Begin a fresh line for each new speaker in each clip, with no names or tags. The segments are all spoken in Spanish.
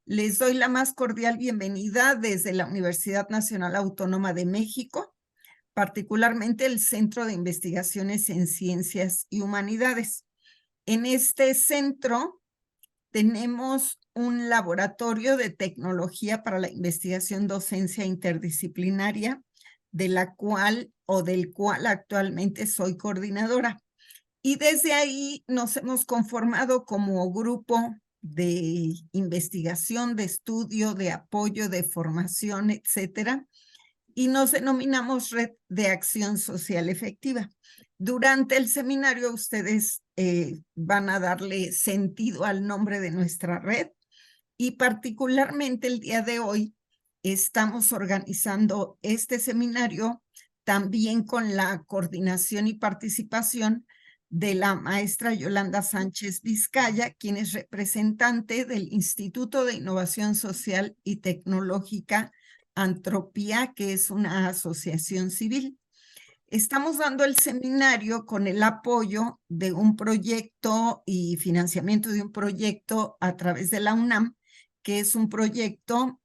Les doy la más cordial bienvenida desde la Universidad Nacional Autónoma de México, particularmente el Centro de Investigaciones en Ciencias y Humanidades. En este centro tenemos un laboratorio de tecnología para la investigación docencia interdisciplinaria, del cual actualmente soy coordinadora. Y desde ahí nos hemos conformado como grupo de investigación, de estudio, de apoyo, de formación, etcétera, y nos denominamos Red de Acción Social Efectiva. Durante el seminario ustedes van a darle sentido al nombre de nuestra red y particularmente el día de hoy estamos organizando este seminario también con la coordinación y participación de la maestra Yolanda Sánchez Vizcaya, quien es representante del Instituto de Innovación Social y Tecnológica Antropía, que es una asociación civil. Estamos dando el seminario con el apoyo de un proyecto y financiamiento de un proyecto a través de la UNAM, que es un proyecto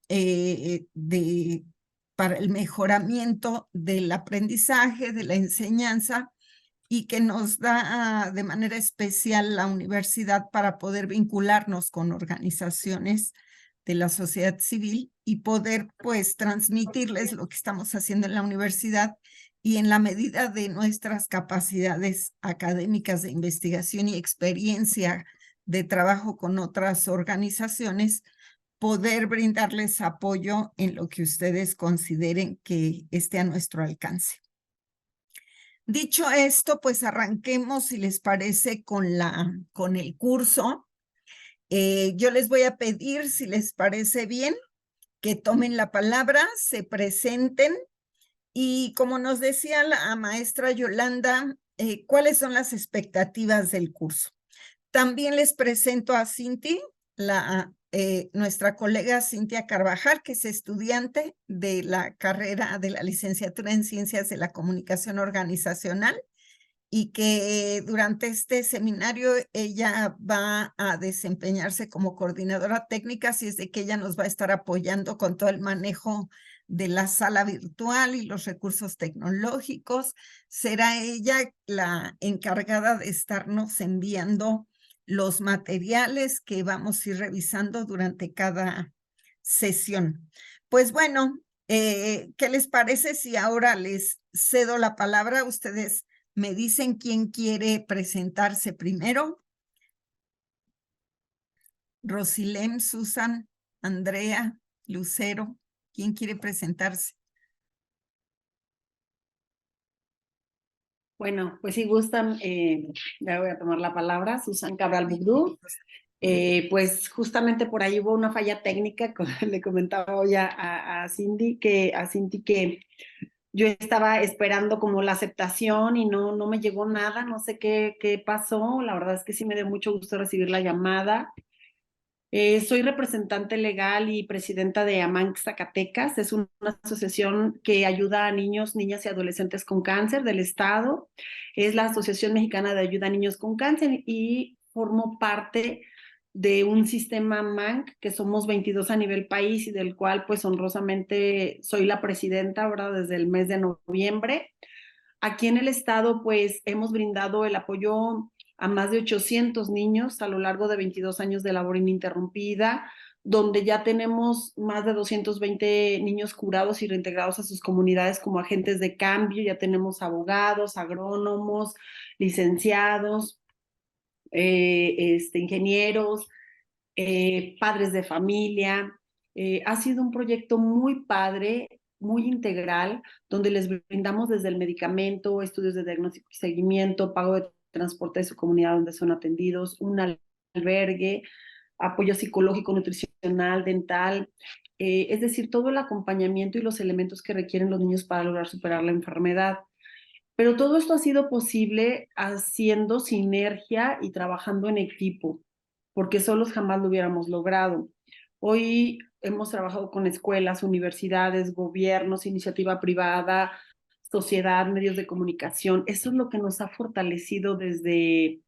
para el mejoramiento del aprendizaje, de la enseñanza, y que nos da de manera especial la universidad para poder vincularnos con organizaciones de la sociedad civil y poder pues transmitirles lo que estamos haciendo en la universidad y en la medida de nuestras capacidades académicas de investigación y experiencia de trabajo con otras organizaciones, poder brindarles apoyo en lo que ustedes consideren que esté a nuestro alcance. Dicho esto, pues arranquemos, si les parece, con el curso. Yo les voy a pedir, si les parece bien, que tomen la palabra, se presenten y, como nos decía la maestra Yolanda, ¿cuáles son las expectativas del curso? También les presento a Cinti, nuestra colega Cintia Carvajal, que es estudiante de la carrera de la licenciatura en Ciencias de la Comunicación Organizacional y que durante este seminario ella va a desempeñarse como coordinadora técnica, así es de que ella nos va a estar apoyando con todo el manejo de la sala virtual y los recursos tecnológicos. Será ella la encargada de estarnos enviando los materiales que vamos a ir revisando durante cada sesión. Pues bueno, ¿qué les parece si ahora les cedo la palabra a ustedes? ¿Me dicen quién quiere presentarse primero? Rosilén, Susan, Andrea, Lucero. ¿Quién quiere presentarse?
Bueno, pues si gustan, ya voy a tomar la palabra, Susan Cabral Bugdú. Pues justamente por ahí hubo una falla técnica, le comentaba ya a Cindy que yo estaba esperando como la aceptación y no me llegó nada, no sé qué pasó. La verdad es que sí me dio mucho gusto recibir la llamada. Soy representante legal y presidenta de AMANC Zacatecas. Es una asociación que ayuda a niños, niñas y adolescentes con cáncer del Estado. Es la Asociación Mexicana de Ayuda a Niños con Cáncer y formo parte de un sistema AMANC que somos 22 a nivel país y del cual pues honrosamente soy la presidenta, ¿verdad? Desde el mes de noviembre. Aquí en el Estado pues hemos brindado el apoyo a más de 800 niños a lo largo de 22 años de labor ininterrumpida, donde ya tenemos más de 220 niños curados y reintegrados a sus comunidades como agentes de cambio. Ya tenemos abogados, agrónomos, licenciados, ingenieros, padres de familia. Ha sido un proyecto muy padre, muy integral, donde les brindamos desde el medicamento, estudios de diagnóstico y seguimiento, pago de transporte de su comunidad donde son atendidos, un albergue, apoyo psicológico, nutricional, dental, es decir, todo el acompañamiento y los elementos que requieren los niños para lograr superar la enfermedad. Pero todo esto ha sido posible haciendo sinergia y trabajando en equipo, porque solos jamás lo hubiéramos logrado. Hoy hemos trabajado con escuelas, universidades, gobiernos, iniciativa privada, sociedad, medios de comunicación. Eso es lo que nos ha fortalecido desde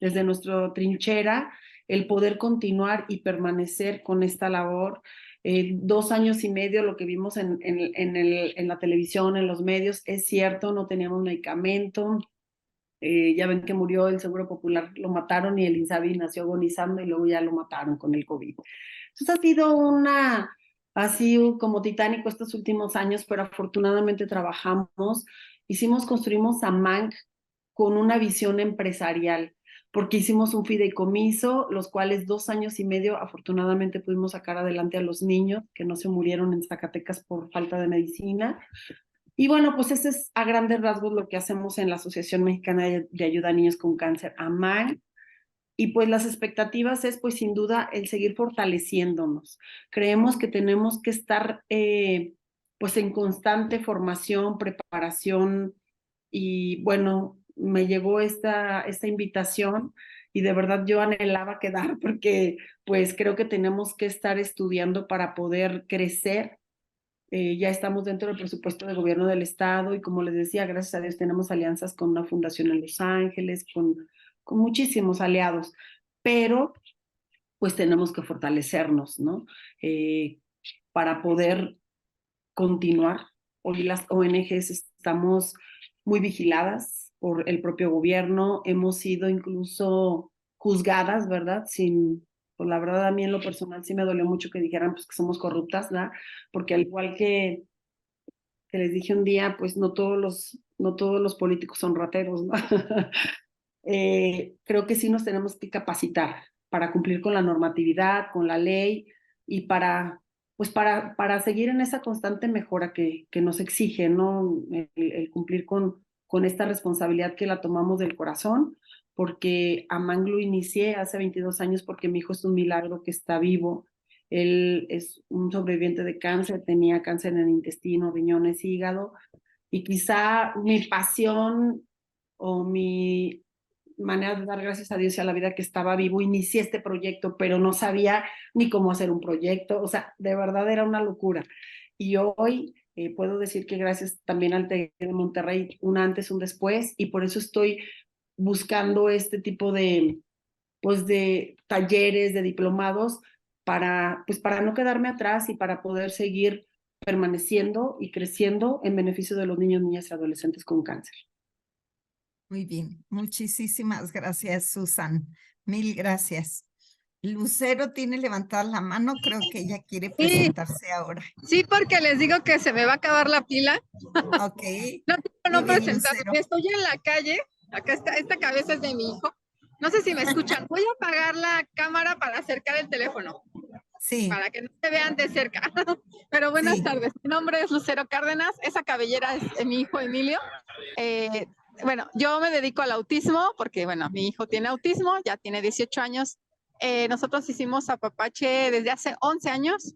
nuestra trinchera, el poder continuar y permanecer con esta labor. 2 años y medio, lo que vimos en la televisión, en los medios, es cierto, no teníamos medicamento. Ya ven que murió el Seguro Popular, lo mataron, y el INSABI nació agonizando y luego ya lo mataron con el COVID. Entonces ha sido así como titánico estos últimos años, pero afortunadamente trabajamos, construimos AMANC con una visión empresarial, porque hicimos un fideicomiso, los cuales 2 años y medio afortunadamente pudimos sacar adelante a los niños que no se murieron en Zacatecas por falta de medicina. Y bueno, pues ese es a grandes rasgos lo que hacemos en la Asociación Mexicana de Ayuda a Niños con Cáncer, AMAN. Y pues las expectativas es pues sin duda el seguir fortaleciéndonos. Creemos que tenemos que estar pues en constante formación, preparación, y bueno, me llegó esta invitación y de verdad yo anhelaba quedar, porque pues creo que tenemos que estar estudiando para poder crecer. Ya estamos dentro del presupuesto de gobierno del estado, y como les decía, gracias a Dios tenemos alianzas con una fundación en Los Ángeles, con muchísimos aliados, pero pues tenemos que fortalecernos, ¿no? Para poder continuar. Hoy las ONGs estamos muy vigiladas por el propio gobierno, hemos sido incluso juzgadas, ¿verdad? Pues la verdad a mí en lo personal sí me dolió mucho que dijeran pues que somos corruptas, ¿verdad? Porque al igual que les dije un día, pues no todos los políticos son rateros, ¿no? Creo que sí nos tenemos que capacitar para cumplir con la normatividad, con la ley, y pues para seguir en esa constante mejora que nos exige, ¿no? El cumplir con esta responsabilidad que la tomamos del corazón, porque a Mang lo inicié hace 22 años porque mi hijo es un milagro que está vivo. Él es un sobreviviente de cáncer, tenía cáncer en el intestino, riñones, hígado, y quizá mi pasión o mi manera de dar gracias a Dios y a la vida que estaba vivo, inicié este proyecto, pero no sabía ni cómo hacer un proyecto, o sea, de verdad era una locura. Y hoy puedo decir que gracias también al TEC de Monterrey, un antes, un después, y por eso estoy buscando este tipo pues de talleres, de diplomados, pues para no quedarme atrás y para poder seguir permaneciendo y creciendo en beneficio de los niños, niñas y adolescentes con cáncer.
Muy bien, muchísimas gracias, Susan. Mil gracias. Lucero tiene levantada la mano, creo que ella quiere presentarse ahora.
Sí, porque les digo que se me va a acabar la pila.
Ok.
No presentarme, estoy en la calle, acá esta cabeza es de mi hijo. No sé si me escuchan, voy a apagar la cámara para acercar el teléfono.
Sí.
Para que no se vean de cerca. Pero buenas tardes, mi nombre es Lucero Cárdenas, esa cabellera es de mi hijo Emilio. Bueno, yo me dedico al autismo porque, bueno, mi hijo tiene autismo, ya tiene 18 años. Nosotros hicimos Apapache desde hace 11 años.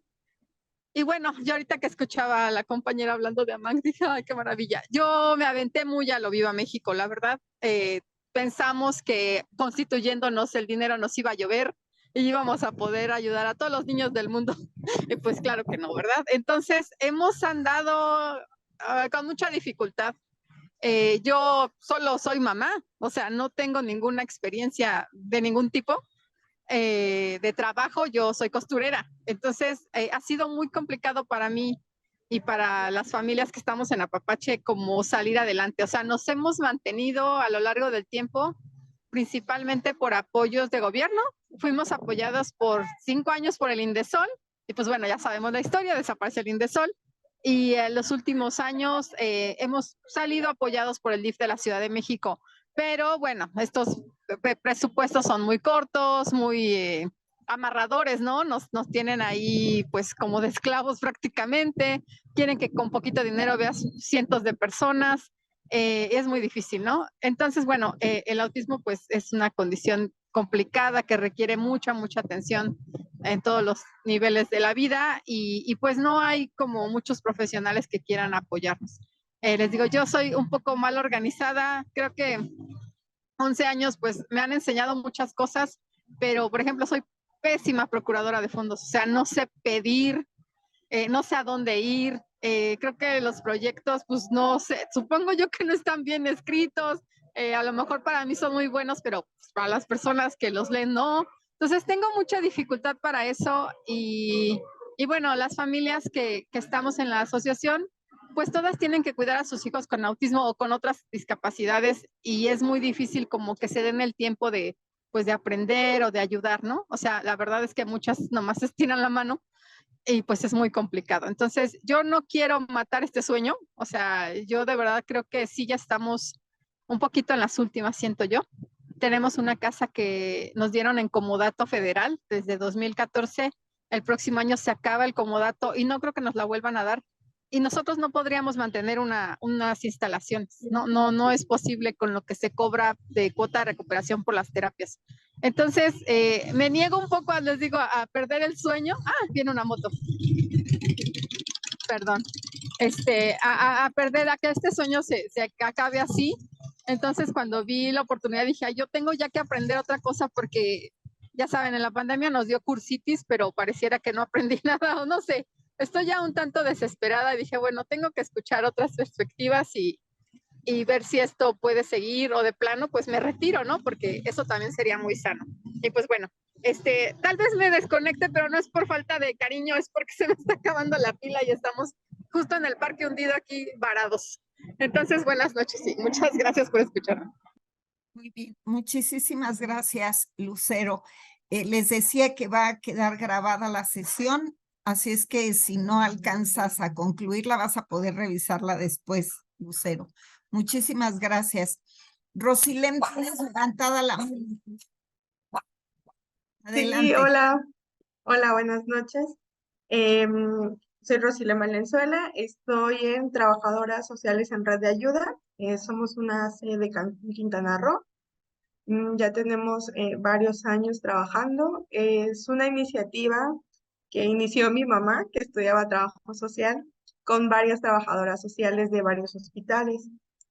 Y bueno, yo ahorita que escuchaba a la compañera hablando de AMANC, dije, ay, qué maravilla. Yo me aventé muy a lo Viva México, la verdad. Pensamos que constituyéndonos el dinero nos iba a llover y íbamos a poder ayudar a todos los niños del mundo. Y pues claro que no, ¿verdad? Entonces, hemos andado con mucha dificultad. Yo solo soy mamá, o sea, no tengo ninguna experiencia de ningún tipo de trabajo, yo soy costurera. Entonces, ha sido muy complicado para mí y para las familias que estamos en Apapache como salir adelante. O sea, nos hemos mantenido a lo largo del tiempo, principalmente por apoyos de gobierno. Fuimos apoyados por 5 años por el Indesol, y pues bueno, ya sabemos la historia, desapareció el Indesol. Y en los últimos años hemos salido apoyados por el DIF de la Ciudad de México. Pero bueno, estos presupuestos son muy cortos, muy amarradores, ¿no? Nos tienen ahí pues como de esclavos prácticamente. Quieren que con poquito dinero veas cientos de personas. Es muy difícil, ¿no? Entonces, bueno, el autismo pues es una condición complicada que requiere mucha atención en todos los niveles de la vida, y pues no hay como muchos profesionales que quieran apoyarnos. Les digo, yo soy un poco mal organizada, creo que 11 años pues me han enseñado muchas cosas, pero por ejemplo soy pésima procuradora de fondos, o sea, no sé pedir, no sé a dónde ir, creo que los proyectos pues no sé, supongo yo que no están bien escritos, a lo mejor para mí son muy buenos, pero pues, para las personas que los leen no. Entonces tengo mucha dificultad para eso y bueno, las familias que estamos en la asociación, pues todas tienen que cuidar a sus hijos con autismo o con otras discapacidades y es muy difícil como que se den el tiempo de, pues de aprender o de ayudar, ¿no? O sea, la verdad es que muchas nomás estiran la mano y pues es muy complicado. Entonces, yo no quiero matar este sueño, o sea, yo de verdad creo que sí ya estamos un poquito en las últimas, siento yo. Tenemos una casa que nos dieron en comodato federal desde 2014. El próximo año se acaba el comodato y no creo que nos la vuelvan a dar. Y nosotros no podríamos mantener unas instalaciones. No es posible con lo que se cobra de cuota de recuperación por las terapias. Entonces, me niego un poco, les digo, a perder el sueño. Ah, viene una moto. Perdón. A perder, a que este sueño se acabe así. Entonces, cuando vi la oportunidad, dije, yo tengo ya que aprender otra cosa porque, ya saben, en la pandemia nos dio cursitis, pero pareciera que no aprendí nada, o no sé. Estoy ya un tanto desesperada y dije, bueno, tengo que escuchar otras perspectivas y ver si esto puede seguir o de plano, pues me retiro, ¿no? Porque eso también sería muy sano. Y pues bueno, tal vez me desconecte, pero no es por falta de cariño, es porque se me está acabando la pila y estamos justo en el parque hundido aquí varados. Entonces, buenas noches y muchas gracias por escucharme.
Muy bien, muchísimas gracias, Lucero. Les decía que va a quedar grabada la sesión, así es que si no alcanzas a concluirla, vas a poder revisarla después, Lucero. Muchísimas gracias. Rosilén, tienes levantada la mano. Adelante.
Sí, hola, buenas noches. Soy Rosile Valenzuela, estoy en Trabajadoras Sociales en Red de Ayuda. Somos una sede de Cancún, Quintana Roo. Ya tenemos varios años trabajando. Es una iniciativa que inició mi mamá, que estudiaba trabajo social, con varias trabajadoras sociales de varios hospitales.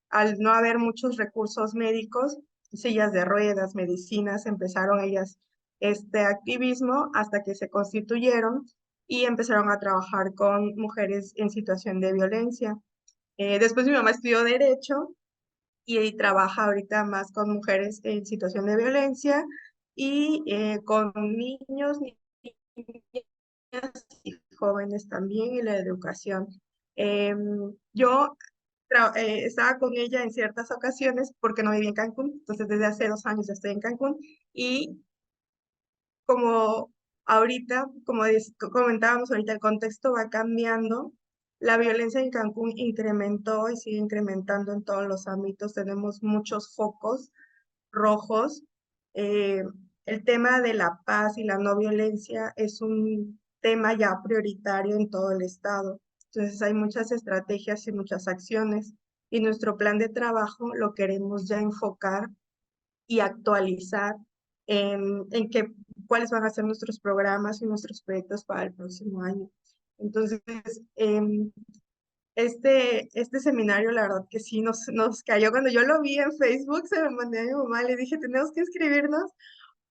Al no haber muchos recursos médicos, sillas de ruedas, medicinas, empezaron ellas este activismo hasta que se constituyeron y empezaron a trabajar con mujeres en situación de violencia. Después mi mamá estudió Derecho y trabaja ahorita más con mujeres en situación de violencia y con niños, niñas y jóvenes también en la educación. Yo estaba con ella en ciertas ocasiones porque no vivía en Cancún, entonces desde hace 2 años ya estoy en Cancún y como ahorita, como comentábamos ahorita, el contexto va cambiando. La violencia en Cancún incrementó y sigue incrementando en todos los ámbitos. Tenemos muchos focos rojos. Eh, el tema de la paz y la no violencia es un tema ya prioritario en todo el estado. Entonces hay muchas estrategias y muchas acciones y nuestro plan de trabajo lo queremos ya enfocar y actualizar en cuáles van a ser nuestros programas y nuestros proyectos para el próximo año. Entonces, este seminario, la verdad que sí nos cayó. Cuando yo lo vi en Facebook, se lo mandé a mi mamá, le dije, tenemos que inscribirnos,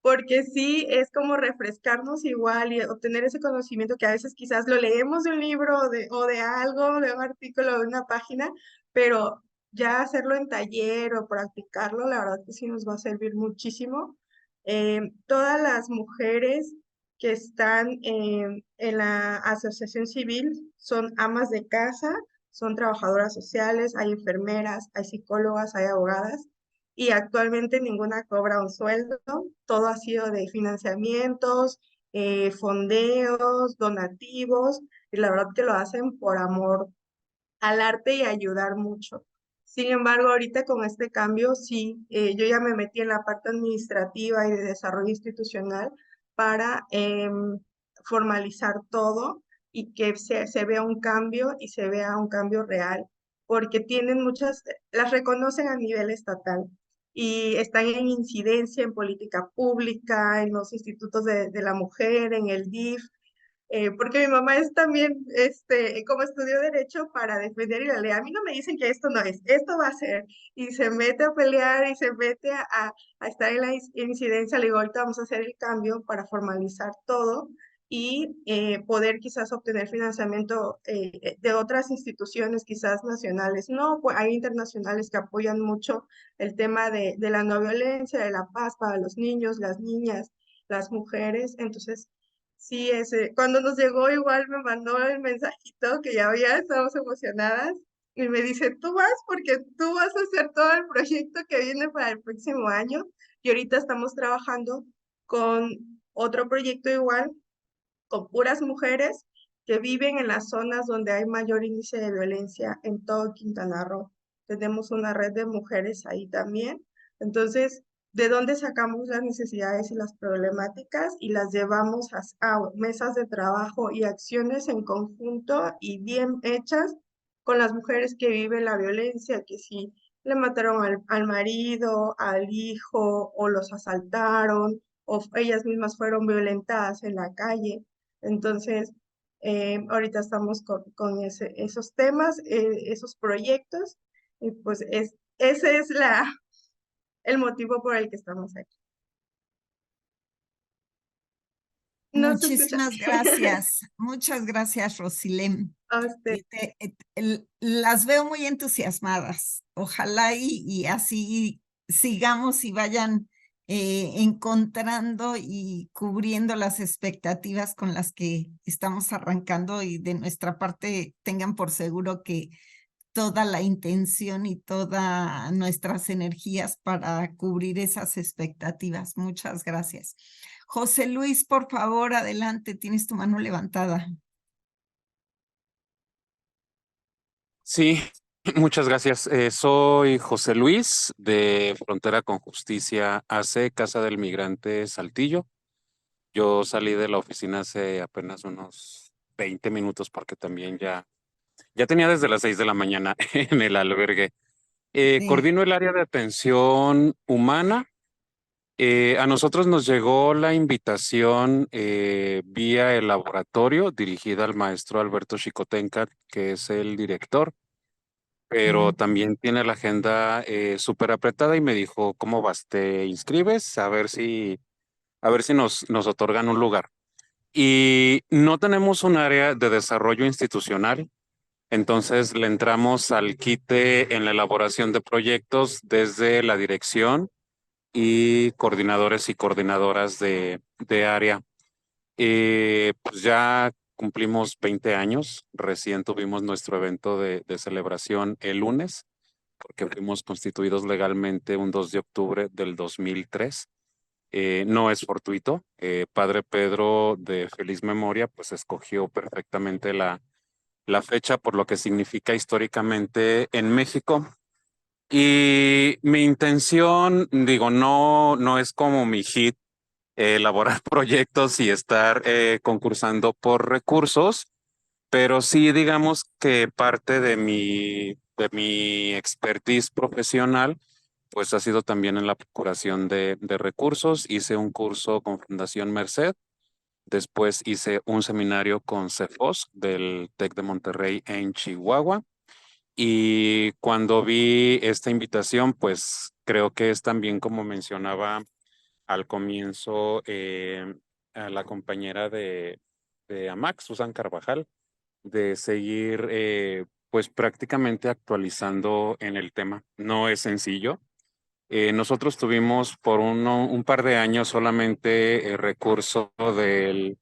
porque sí es como refrescarnos igual y obtener ese conocimiento que a veces quizás lo leemos de un libro o de algo, de un artículo, de una página, pero ya hacerlo en taller o practicarlo, la verdad que sí nos va a servir muchísimo. Todas las mujeres que están en la asociación civil son amas de casa, son trabajadoras sociales, hay enfermeras, hay psicólogas, hay abogadas y actualmente ninguna cobra un sueldo, todo ha sido de financiamientos, fondeos, donativos, y la verdad que lo hacen por amor al arte y ayudar mucho. Sin embargo, ahorita con este cambio, sí, yo ya me metí en la parte administrativa y de desarrollo institucional para formalizar todo y que se vea un cambio y se vea un cambio real, porque tienen muchas, las reconocen a nivel estatal y están en incidencia en política pública, en los institutos de la mujer, en el DIF, porque mi mamá es también, como estudió Derecho para defender y la ley. A mí no me dicen que esto no es, esto va a ser. Y se mete a pelear y se mete a estar en la incidencia. Le digo, ahorita vamos a hacer el cambio para formalizar todo y poder quizás obtener financiamiento de otras instituciones, quizás nacionales. No, pues hay internacionales que apoyan mucho el tema de la no violencia, de la paz para los niños, las niñas. las mujeres. Entonces, sí, cuando nos llegó igual me mandó el mensajito que ya había, estábamos emocionadas. Y me dice, tú vas porque tú vas a hacer todo el proyecto que viene para el próximo año. Y ahorita estamos trabajando con otro proyecto igual, con puras mujeres que viven en las zonas donde hay mayor índice de violencia en todo Quintana Roo. Tenemos una red de mujeres ahí también. Entonces, ¿de dónde sacamos las necesidades y las problemáticas y las llevamos a mesas de trabajo y acciones en conjunto y bien hechas con las mujeres que viven la violencia, que si le mataron al marido, al hijo, o los asaltaron, o ellas mismas fueron violentadas en la calle? Entonces, ahorita estamos con esos temas, esos proyectos, y pues ese es el motivo por el que estamos aquí. No se escucha.
Muchísimas gracias. Muchas gracias, Rosilem.
A usted.
Las veo muy entusiasmadas. Ojalá y así sigamos y vayan encontrando y cubriendo las expectativas con las que estamos arrancando, y de nuestra parte tengan por seguro que toda la intención y todas nuestras energías para cubrir esas expectativas. Muchas gracias. José Luis, por favor, adelante, tienes tu mano levantada.
Sí, muchas gracias. Soy José Luis de Frontera con Justicia AC, Casa del Migrante Saltillo. Yo salí de la oficina hace apenas unos 20 minutos porque también ya tenía desde las 6 de la mañana en el albergue.
Sí.
Coordino el área de atención humana. A nosotros nos llegó la invitación vía el laboratorio dirigida al maestro Alberto Chicotenca, que es el director, pero también tiene la agenda súper apretada y me dijo, ¿cómo vas? ¿Te inscribes? A ver si nos otorgan un lugar. Y no tenemos un área de desarrollo institucional, entonces le entramos al quite en la elaboración de proyectos desde la dirección y coordinadores y coordinadoras de área. Pues ya cumplimos 20 años, recién tuvimos nuestro evento de celebración el lunes, porque fuimos constituidos legalmente un 2 de octubre del 2003. No es fortuito. Padre Pedro, de feliz memoria, pues escogió perfectamente la fecha por lo que significa históricamente en México. Y mi intención, digo, no es como mi hit elaborar proyectos y estar concursando por recursos, pero sí digamos que parte de mi expertise profesional pues ha sido también en la procuración de recursos. Hice un curso con Fundación Merced, después hice un seminario con CEFOS del TEC de Monterrey en Chihuahua, y cuando vi esta invitación, pues creo que es también, como mencionaba al comienzo a la compañera de AMAC, Susan Carvajal, de seguir pues prácticamente actualizando en el tema. No es sencillo. Nosotros tuvimos por un par de años solamente recurso del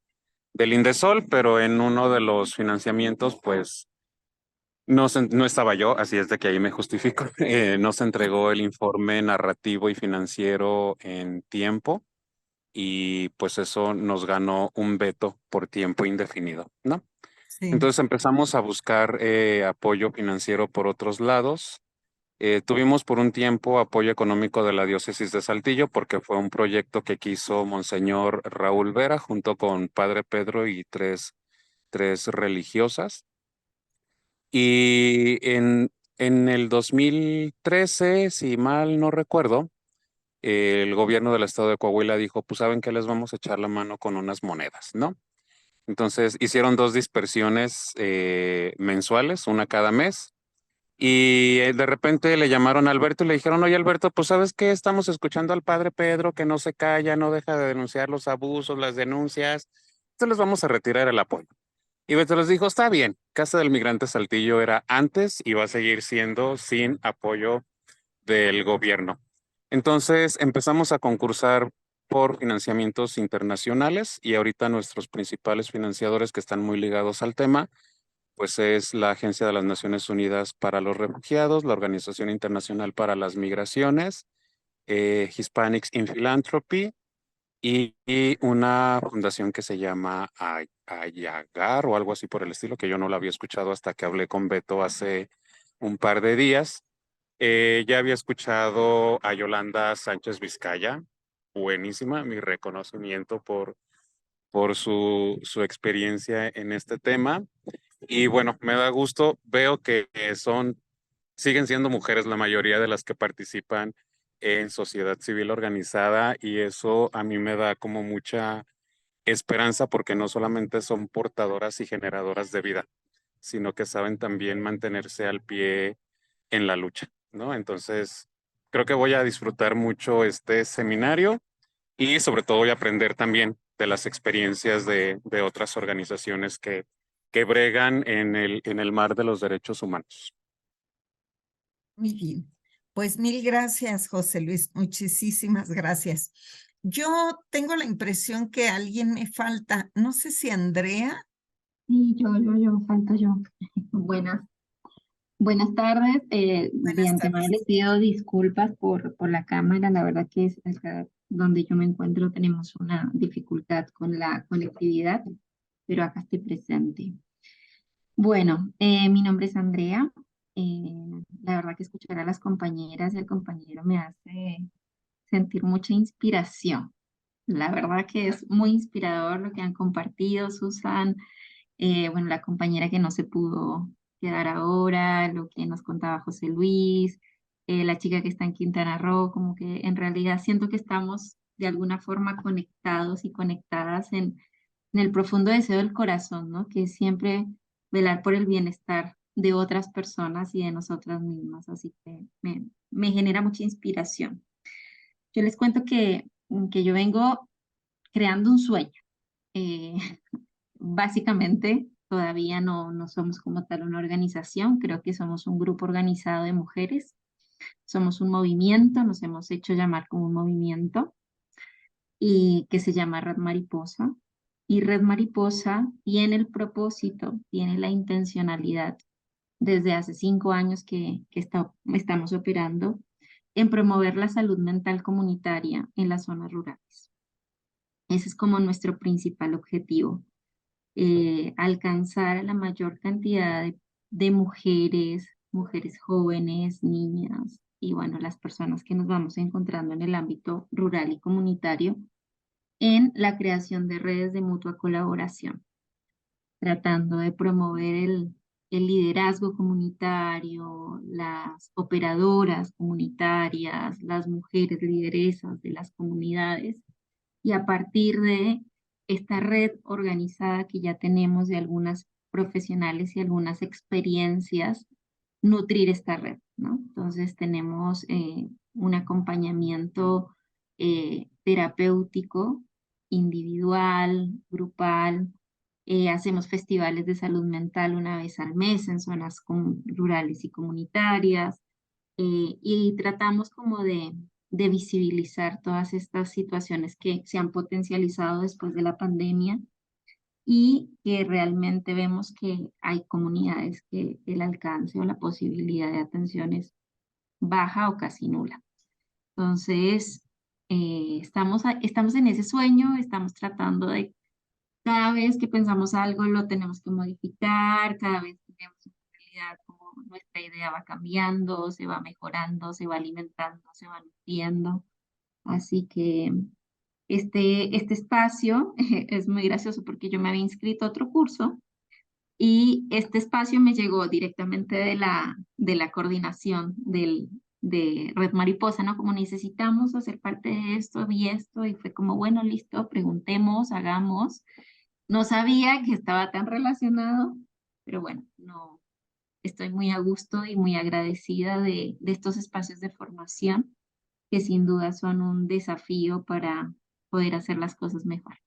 Indesol, pero en uno de los financiamientos pues no estaba yo, así es de que ahí me justifico. No se entregó el informe narrativo y financiero en tiempo, y pues eso nos ganó un veto por tiempo indefinido, ¿no?
Sí.
Entonces empezamos a buscar apoyo financiero por otros lados. Tuvimos por un tiempo apoyo económico de la diócesis de Saltillo porque fue un proyecto que quiso Monseñor Raúl Vera junto con Padre Pedro y tres religiosas. Y en el 2013, si mal no recuerdo, el gobierno del estado de Coahuila dijo, pues saben que les vamos a echar la mano con unas monedas, ¿no? Entonces hicieron 2 dispersiones mensuales, una cada mes, y de repente le llamaron a Alberto y le dijeron, oye Alberto, pues sabes qué, estamos escuchando al padre Pedro que no se calla, no deja de denunciar los abusos, las denuncias, entonces les vamos a retirar el apoyo. Y Beto les dijo, está bien, Casa del Migrante Saltillo era antes y va a seguir siendo sin apoyo del gobierno. Entonces empezamos a concursar por financiamientos internacionales y ahorita nuestros principales financiadores que están muy ligados al tema, pues es la Agencia de las Naciones Unidas para los Refugiados, la Organización Internacional para las Migraciones, Hispanics in Philanthropy y una fundación que se llama Ayagar o algo así por el estilo, que yo no la había escuchado hasta que hablé con Beto hace un par de días. Ya había escuchado a Yolanda Sánchez Vizcaya, buenísima, mi reconocimiento por su experiencia en este tema. Y bueno, me da gusto, veo que siguen siendo mujeres la mayoría de las que participan en sociedad civil organizada y eso a mí me da como mucha esperanza porque no solamente son portadoras y generadoras de vida, sino que saben también mantenerse al pie en la lucha, ¿no? Entonces, creo que voy a disfrutar mucho este seminario y sobre todo voy a aprender también de las experiencias de otras organizaciones que bregan en el mar de los derechos humanos.
Muy bien. Pues mil gracias, José Luis. Muchísimas gracias. Yo tengo la impresión que alguien me falta. No sé si Andrea.
Sí, falto yo. Buenas tardes. De
Buenas
antemano
tardes.
les pido disculpas por la cámara. La verdad que es acá donde yo me encuentro tenemos una dificultad con la conectividad, pero acá estoy presente. Bueno, mi nombre es Andrea. La verdad que escuchar a las compañeras y al compañero me hace sentir mucha inspiración. La verdad que es muy inspirador lo que han compartido, Susan. Bueno, la compañera que no se pudo quedar ahora, lo que nos contaba José Luis, la chica que está en Quintana Roo, como que en realidad siento que estamos de alguna forma conectados y conectadas en el profundo deseo del corazón, ¿no? Que es siempre velar por el bienestar de otras personas y de nosotras mismas. Así que me genera mucha inspiración. Yo les cuento que yo vengo creando un sueño. Eh, Básicamente, todavía no somos como tal una organización, creo que somos un grupo organizado de mujeres, somos un movimiento, nos hemos hecho llamar como un movimiento y que se llama Red Mariposa. Y Red Mariposa tiene el propósito, tiene la intencionalidad desde hace 5 años que estamos operando en promover la salud mental comunitaria en las zonas rurales. Ese es como nuestro principal objetivo. Alcanzar a la mayor cantidad de mujeres, mujeres jóvenes, niñas y bueno, las personas que nos vamos encontrando en el ámbito rural y comunitario en la creación de redes de mutua colaboración, tratando de promover el liderazgo comunitario, las operadoras comunitarias, las mujeres lideresas de las comunidades y a partir de esta red organizada que ya tenemos de algunas profesionales y algunas experiencias, nutrir esta red, ¿no? Entonces tenemos un acompañamiento terapéutico, individual, grupal, hacemos festivales de salud mental una vez al mes en zonas rurales y comunitarias, y tratamos como de visibilizar todas estas situaciones que se han potencializado después de la pandemia y que realmente vemos que hay comunidades que el alcance o la posibilidad de atención es baja o casi nula. Entonces, estamos en ese sueño, estamos tratando de cada vez que pensamos algo lo tenemos que modificar, cada vez que tenemos una realidad como nuestra idea va cambiando, se va mejorando, se va alimentando, se va nutriendo. Así que este espacio es muy gracioso porque yo me había inscrito a otro curso y este espacio me llegó directamente de la coordinación de Red Mariposa, ¿no? Como necesitamos hacer parte de esto y fue como, bueno, listo, preguntemos, hagamos. No sabía que estaba tan relacionado, pero bueno, no, estoy muy a gusto y muy agradecida de estos espacios de formación que sin duda son un desafío para poder hacer las cosas mejor.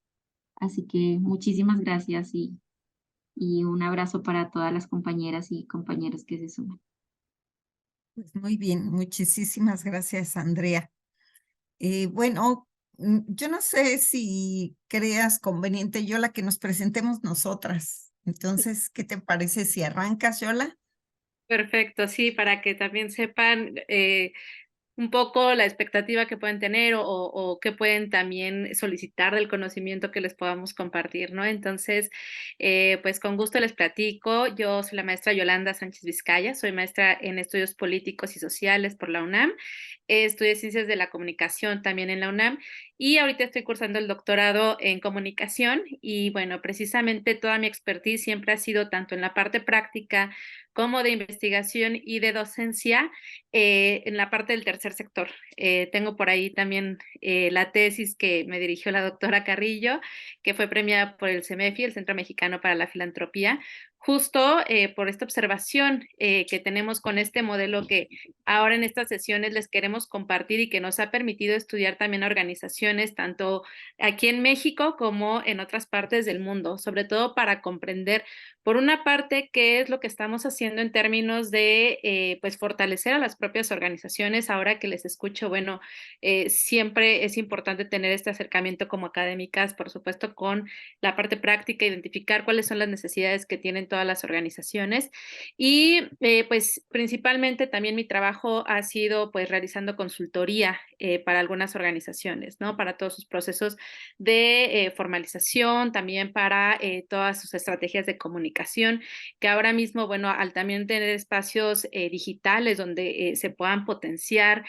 Así que muchísimas gracias y un abrazo para todas las compañeras y compañeros que se suman.
Pues muy bien, muchísimas gracias, Andrea. Bueno, Yo no sé si creas conveniente, Yola, que nos presentemos nosotras. Entonces, ¿qué te parece si arrancas, Yola?
Perfecto, sí, para que también sepan un poco la expectativa que pueden tener o qué pueden también solicitar del conocimiento que les podamos compartir, ¿no? Entonces, pues con gusto les platico. Yo soy la maestra Yolanda Sánchez Vizcaya, soy maestra en estudios políticos y sociales por la UNAM, estudié ciencias de la comunicación también en la UNAM y ahorita estoy cursando el doctorado en comunicación y bueno, precisamente toda mi expertise siempre ha sido tanto en la parte práctica como de investigación y de docencia en la parte del tercer sector. Tengo por ahí también la tesis que me dirigió la doctora Carrillo, que fue premiada por el CEMEFI, el Centro Mexicano para la Filantropía, justo por esta observación que tenemos con este modelo que ahora en estas sesiones les queremos compartir y que nos ha permitido estudiar también organizaciones tanto aquí en México como en otras partes del mundo, sobre todo para comprender, por una parte, qué es lo que estamos haciendo en términos de pues fortalecer a las propias organizaciones. Ahora que les escucho, bueno, siempre es importante tener este acercamiento como académicas, por supuesto, con la parte práctica, identificar cuáles son las necesidades que tienen todas las organizaciones y pues principalmente también mi trabajo ha sido pues realizando consultoría para algunas organizaciones, ¿no? Para todos sus procesos de formalización, también para todas sus estrategias de comunicación, que ahora mismo, bueno, al también tener espacios digitales donde se puedan potenciar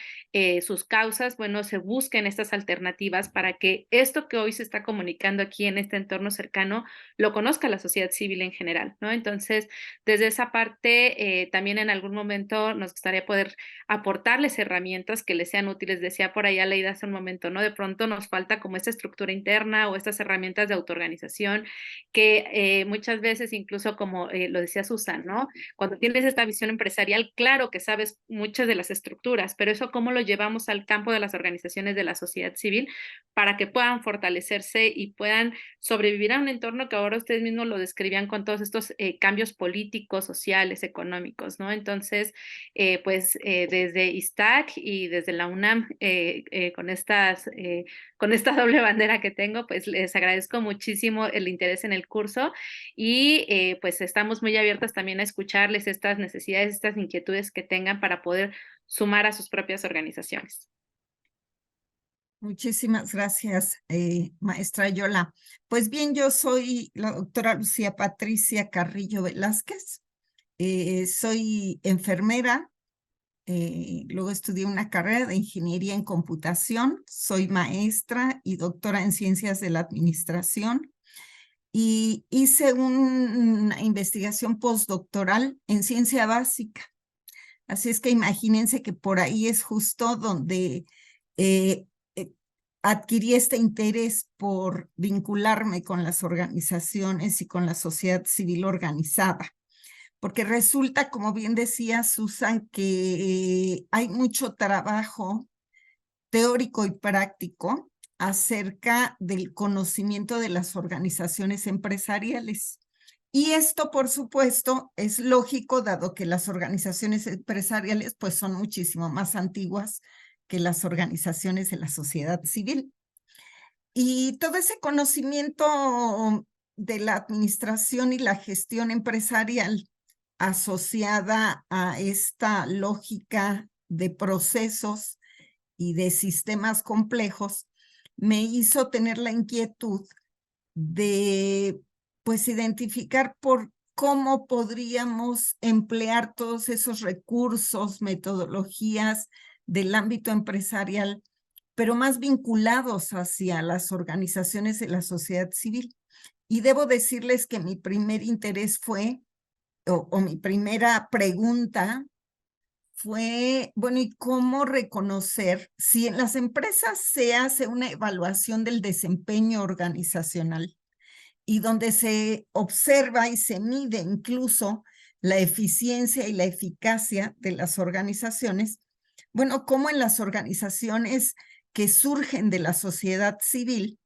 sus causas, bueno, se busquen estas alternativas para que esto que hoy se está comunicando aquí en este entorno cercano lo conozca la sociedad civil en general, ¿no? Entonces, desde esa parte, también en algún momento nos gustaría poder aportarles herramientas que les sean útiles. Decía por allá Leida hace un momento, ¿no? De pronto nos falta como esta estructura interna o estas herramientas de autoorganización que muchas veces, incluso como lo decía Susan, ¿no? Cuando tienes esta visión empresarial, claro que sabes muchas de las estructuras, pero eso cómo lo llevamos al campo de las organizaciones de la sociedad civil para que puedan fortalecerse y puedan sobrevivir a un entorno que ahora ustedes mismos lo describían con todos estos cambios políticos, sociales, económicos, ¿no? Entonces, pues desde ISTAC y desde la UNAM, con esta doble bandera que tengo, pues les agradezco muchísimo el interés en el curso y pues estamos muy abiertas también a escucharles estas necesidades, estas inquietudes que tengan para poder sumar a sus propias organizaciones.
Muchísimas gracias, maestra Yola. Pues bien, yo soy la doctora Lucía Patricia Carrillo Velázquez. Soy enfermera, luego estudié una carrera de ingeniería en computación, soy maestra y doctora en ciencias de la administración y hice una investigación postdoctoral en ciencia básica. Así es que imagínense que por ahí es justo donde adquirí este interés por vincularme con las organizaciones y con la sociedad civil organizada. Porque resulta, como bien decía Susan, que hay mucho trabajo teórico y práctico acerca del conocimiento de las organizaciones empresariales. Y esto, por supuesto, es lógico, dado que las organizaciones empresariales pues, son muchísimo más antiguas que las organizaciones de la sociedad civil. Y todo ese conocimiento de la administración y la gestión empresarial asociada a esta lógica de procesos y de sistemas complejos, me hizo tener la inquietud de, pues, identificar por cómo podríamos emplear todos esos recursos, metodologías del ámbito empresarial, pero más vinculados hacia las organizaciones de la sociedad civil. Y debo decirles que mi primer interés fue, o mi primera pregunta fue, bueno, ¿y cómo reconocer si en las empresas se hace una evaluación del desempeño organizacional y donde se observa y se mide incluso la eficiencia y la eficacia de las organizaciones? Bueno, cómo en las organizaciones que surgen de la sociedad civil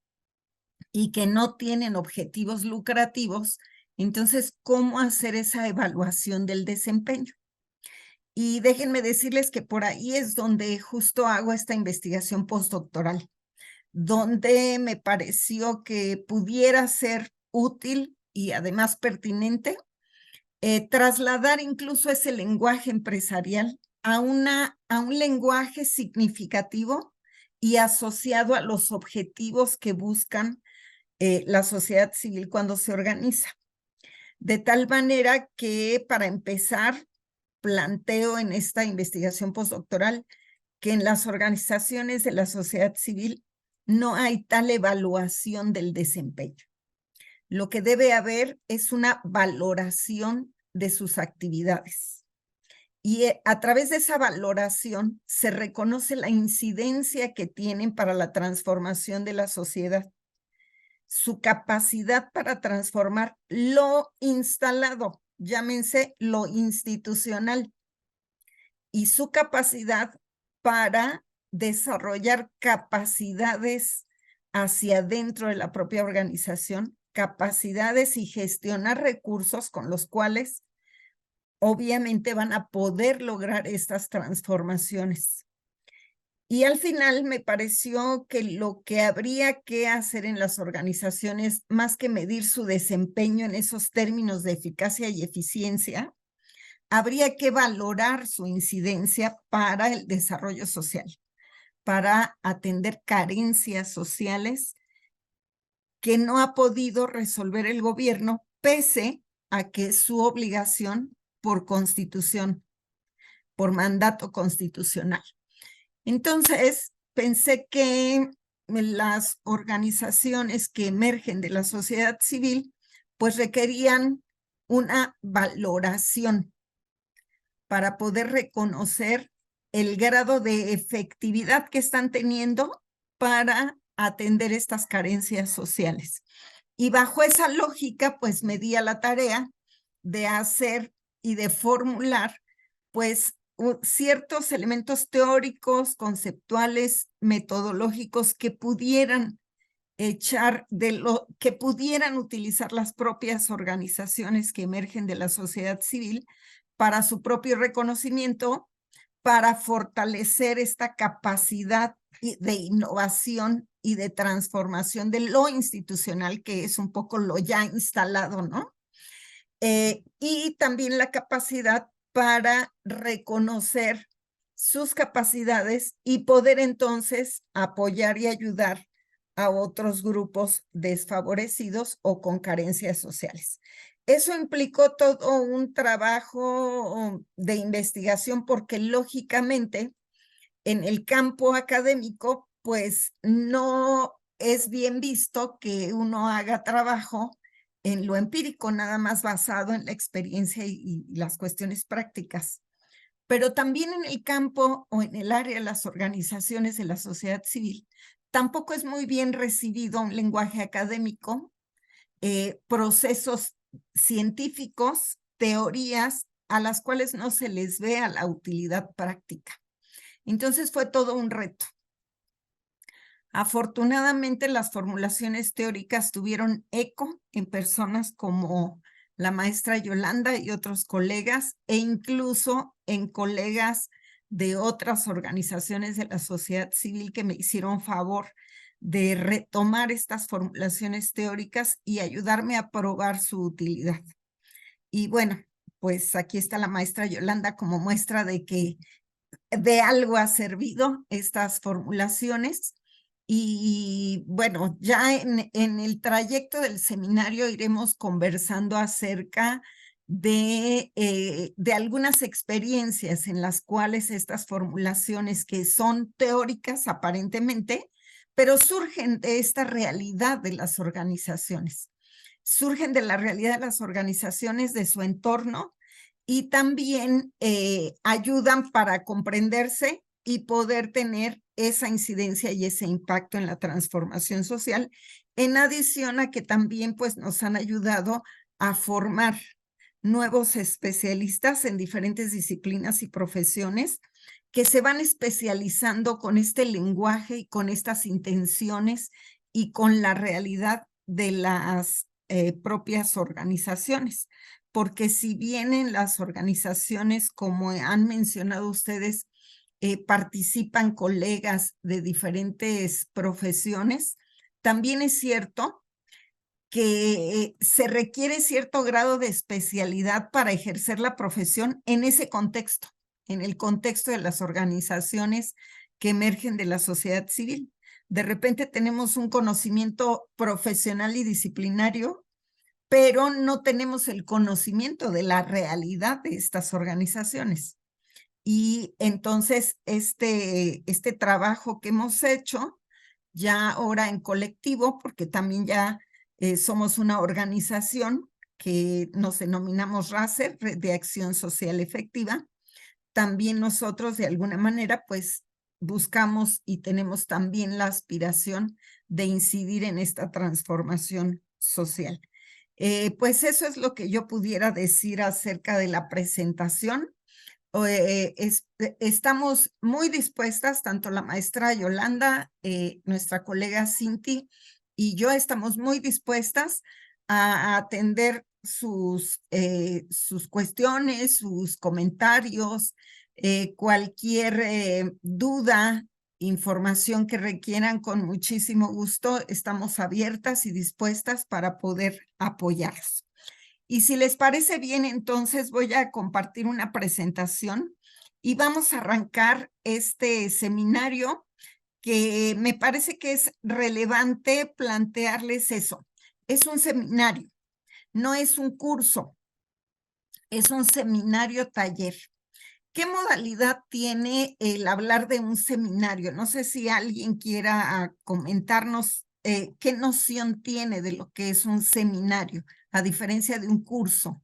y que no tienen objetivos lucrativos, entonces, ¿cómo hacer esa evaluación del desempeño? Y déjenme decirles que por ahí es donde justo hago esta investigación postdoctoral, donde me pareció que pudiera ser útil y además pertinente trasladar incluso ese lenguaje empresarial a un lenguaje significativo y asociado a los objetivos que buscan la sociedad civil cuando se organiza. De tal manera que, para empezar, planteo en esta investigación postdoctoral que en las organizaciones de la sociedad civil no hay tal evaluación del desempeño. Lo que debe haber es una valoración de sus actividades. Y a través de esa valoración se reconoce la incidencia que tienen para la transformación de la sociedad, su capacidad para transformar lo instalado, llámense lo institucional, y su capacidad para desarrollar capacidades hacia adentro de la propia organización, capacidades y gestionar recursos con los cuales obviamente van a poder lograr estas transformaciones. Y al final me pareció que lo que habría que hacer en las organizaciones, más que medir su desempeño en esos términos de eficacia y eficiencia, habría que valorar su incidencia para el desarrollo social, para atender carencias sociales que no ha podido resolver el gobierno, pese a que es su obligación por constitución, por mandato constitucional. Entonces, pensé que las organizaciones que emergen de la sociedad civil, pues requerían una valoración para poder reconocer el grado de efectividad que están teniendo para atender estas carencias sociales. Y bajo esa lógica, pues me di a la tarea de hacer y de formular, pues, ciertos elementos teóricos, conceptuales, metodológicos que pudieran que pudieran utilizar las propias organizaciones que emergen de la sociedad civil para su propio reconocimiento, para fortalecer esta capacidad de innovación y de transformación de lo institucional, que es un poco lo ya instalado, ¿no? Y también la capacidad para reconocer sus capacidades y poder entonces apoyar y ayudar a otros grupos desfavorecidos o con carencias sociales. Eso implicó todo un trabajo de investigación porque lógicamente en el campo académico pues no es bien visto que uno haga trabajo en lo empírico, nada más basado en la experiencia y las cuestiones prácticas. Pero también en el campo o en el área de las organizaciones de la sociedad civil, tampoco es muy bien recibido un lenguaje académico, procesos científicos, teorías a las cuales no se les ve a la utilidad práctica. Entonces fue todo un reto. Afortunadamente, las formulaciones teóricas tuvieron eco en personas como la maestra Yolanda y otros colegas, e incluso en colegas de otras organizaciones de la sociedad civil que me hicieron favor de retomar estas formulaciones teóricas y ayudarme a probar su utilidad. Y bueno, pues aquí está la maestra Yolanda como muestra de que de algo ha servido estas formulaciones. Y bueno, ya en el trayecto del seminario iremos conversando acerca de algunas experiencias en las cuales estas formulaciones, que son teóricas aparentemente, pero surgen de esta realidad de las organizaciones, surgen de la realidad de las organizaciones, de su entorno, y también ayudan para comprenderse y poder tener esa incidencia y ese impacto en la transformación social, en adición a que también pues, nos han ayudado a formar nuevos especialistas en diferentes disciplinas y profesiones que se van especializando con este lenguaje y con estas intenciones y con la realidad de las propias organizaciones. Porque si bien en las organizaciones, como han mencionado ustedes, participan colegas de diferentes profesiones. También es cierto que se requiere cierto grado de especialidad para ejercer la profesión en ese contexto, en el contexto de las organizaciones que emergen de la sociedad civil. De repente tenemos un conocimiento profesional y disciplinario, pero no tenemos el conocimiento de la realidad de estas organizaciones. Y entonces este trabajo que hemos hecho, ya ahora en colectivo, porque también ya somos una organización que nos denominamos RACER, Red de Acción Social Efectiva, también nosotros de alguna manera pues buscamos y tenemos también la aspiración de incidir en esta transformación social. Pues eso es lo que yo pudiera decir acerca de la presentación. Estamos muy dispuestas, tanto la maestra Yolanda, nuestra colega Cinti y yo estamos muy dispuestas a atender sus cuestiones, sus comentarios, cualquier duda, información que requieran, con muchísimo gusto estamos abiertas y dispuestas para poder apoyarlos. Y si les parece bien, entonces voy a compartir una presentación y vamos a arrancar este seminario, que me parece que es relevante plantearles eso. Es un seminario, no es un curso, es un seminario taller. ¿Qué modalidad tiene el hablar de un seminario? No sé si alguien quiera comentarnos qué noción tiene de lo que es un seminario, a diferencia de un curso.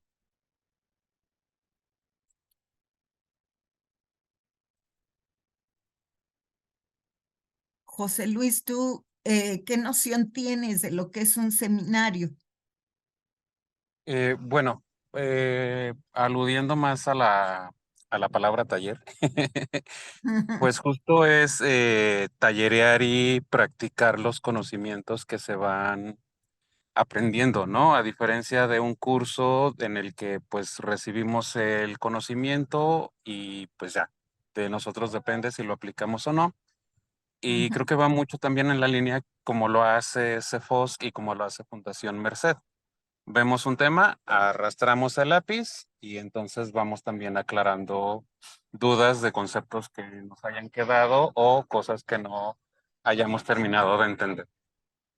José Luis, ¿tú qué noción tienes de lo que es un seminario?
Bueno, aludiendo más a la palabra taller, pues justo es tallerear y practicar los conocimientos que se van aprendiendo, ¿no? A diferencia de un curso en el que pues recibimos el conocimiento y pues ya, de nosotros depende si lo aplicamos o no. Y creo que va mucho también en la línea como lo hace CEFOS y como lo hace Fundación Merced. Vemos un tema, arrastramos el lápiz y entonces vamos también aclarando dudas de conceptos que nos hayan quedado o cosas que no hayamos terminado de entender.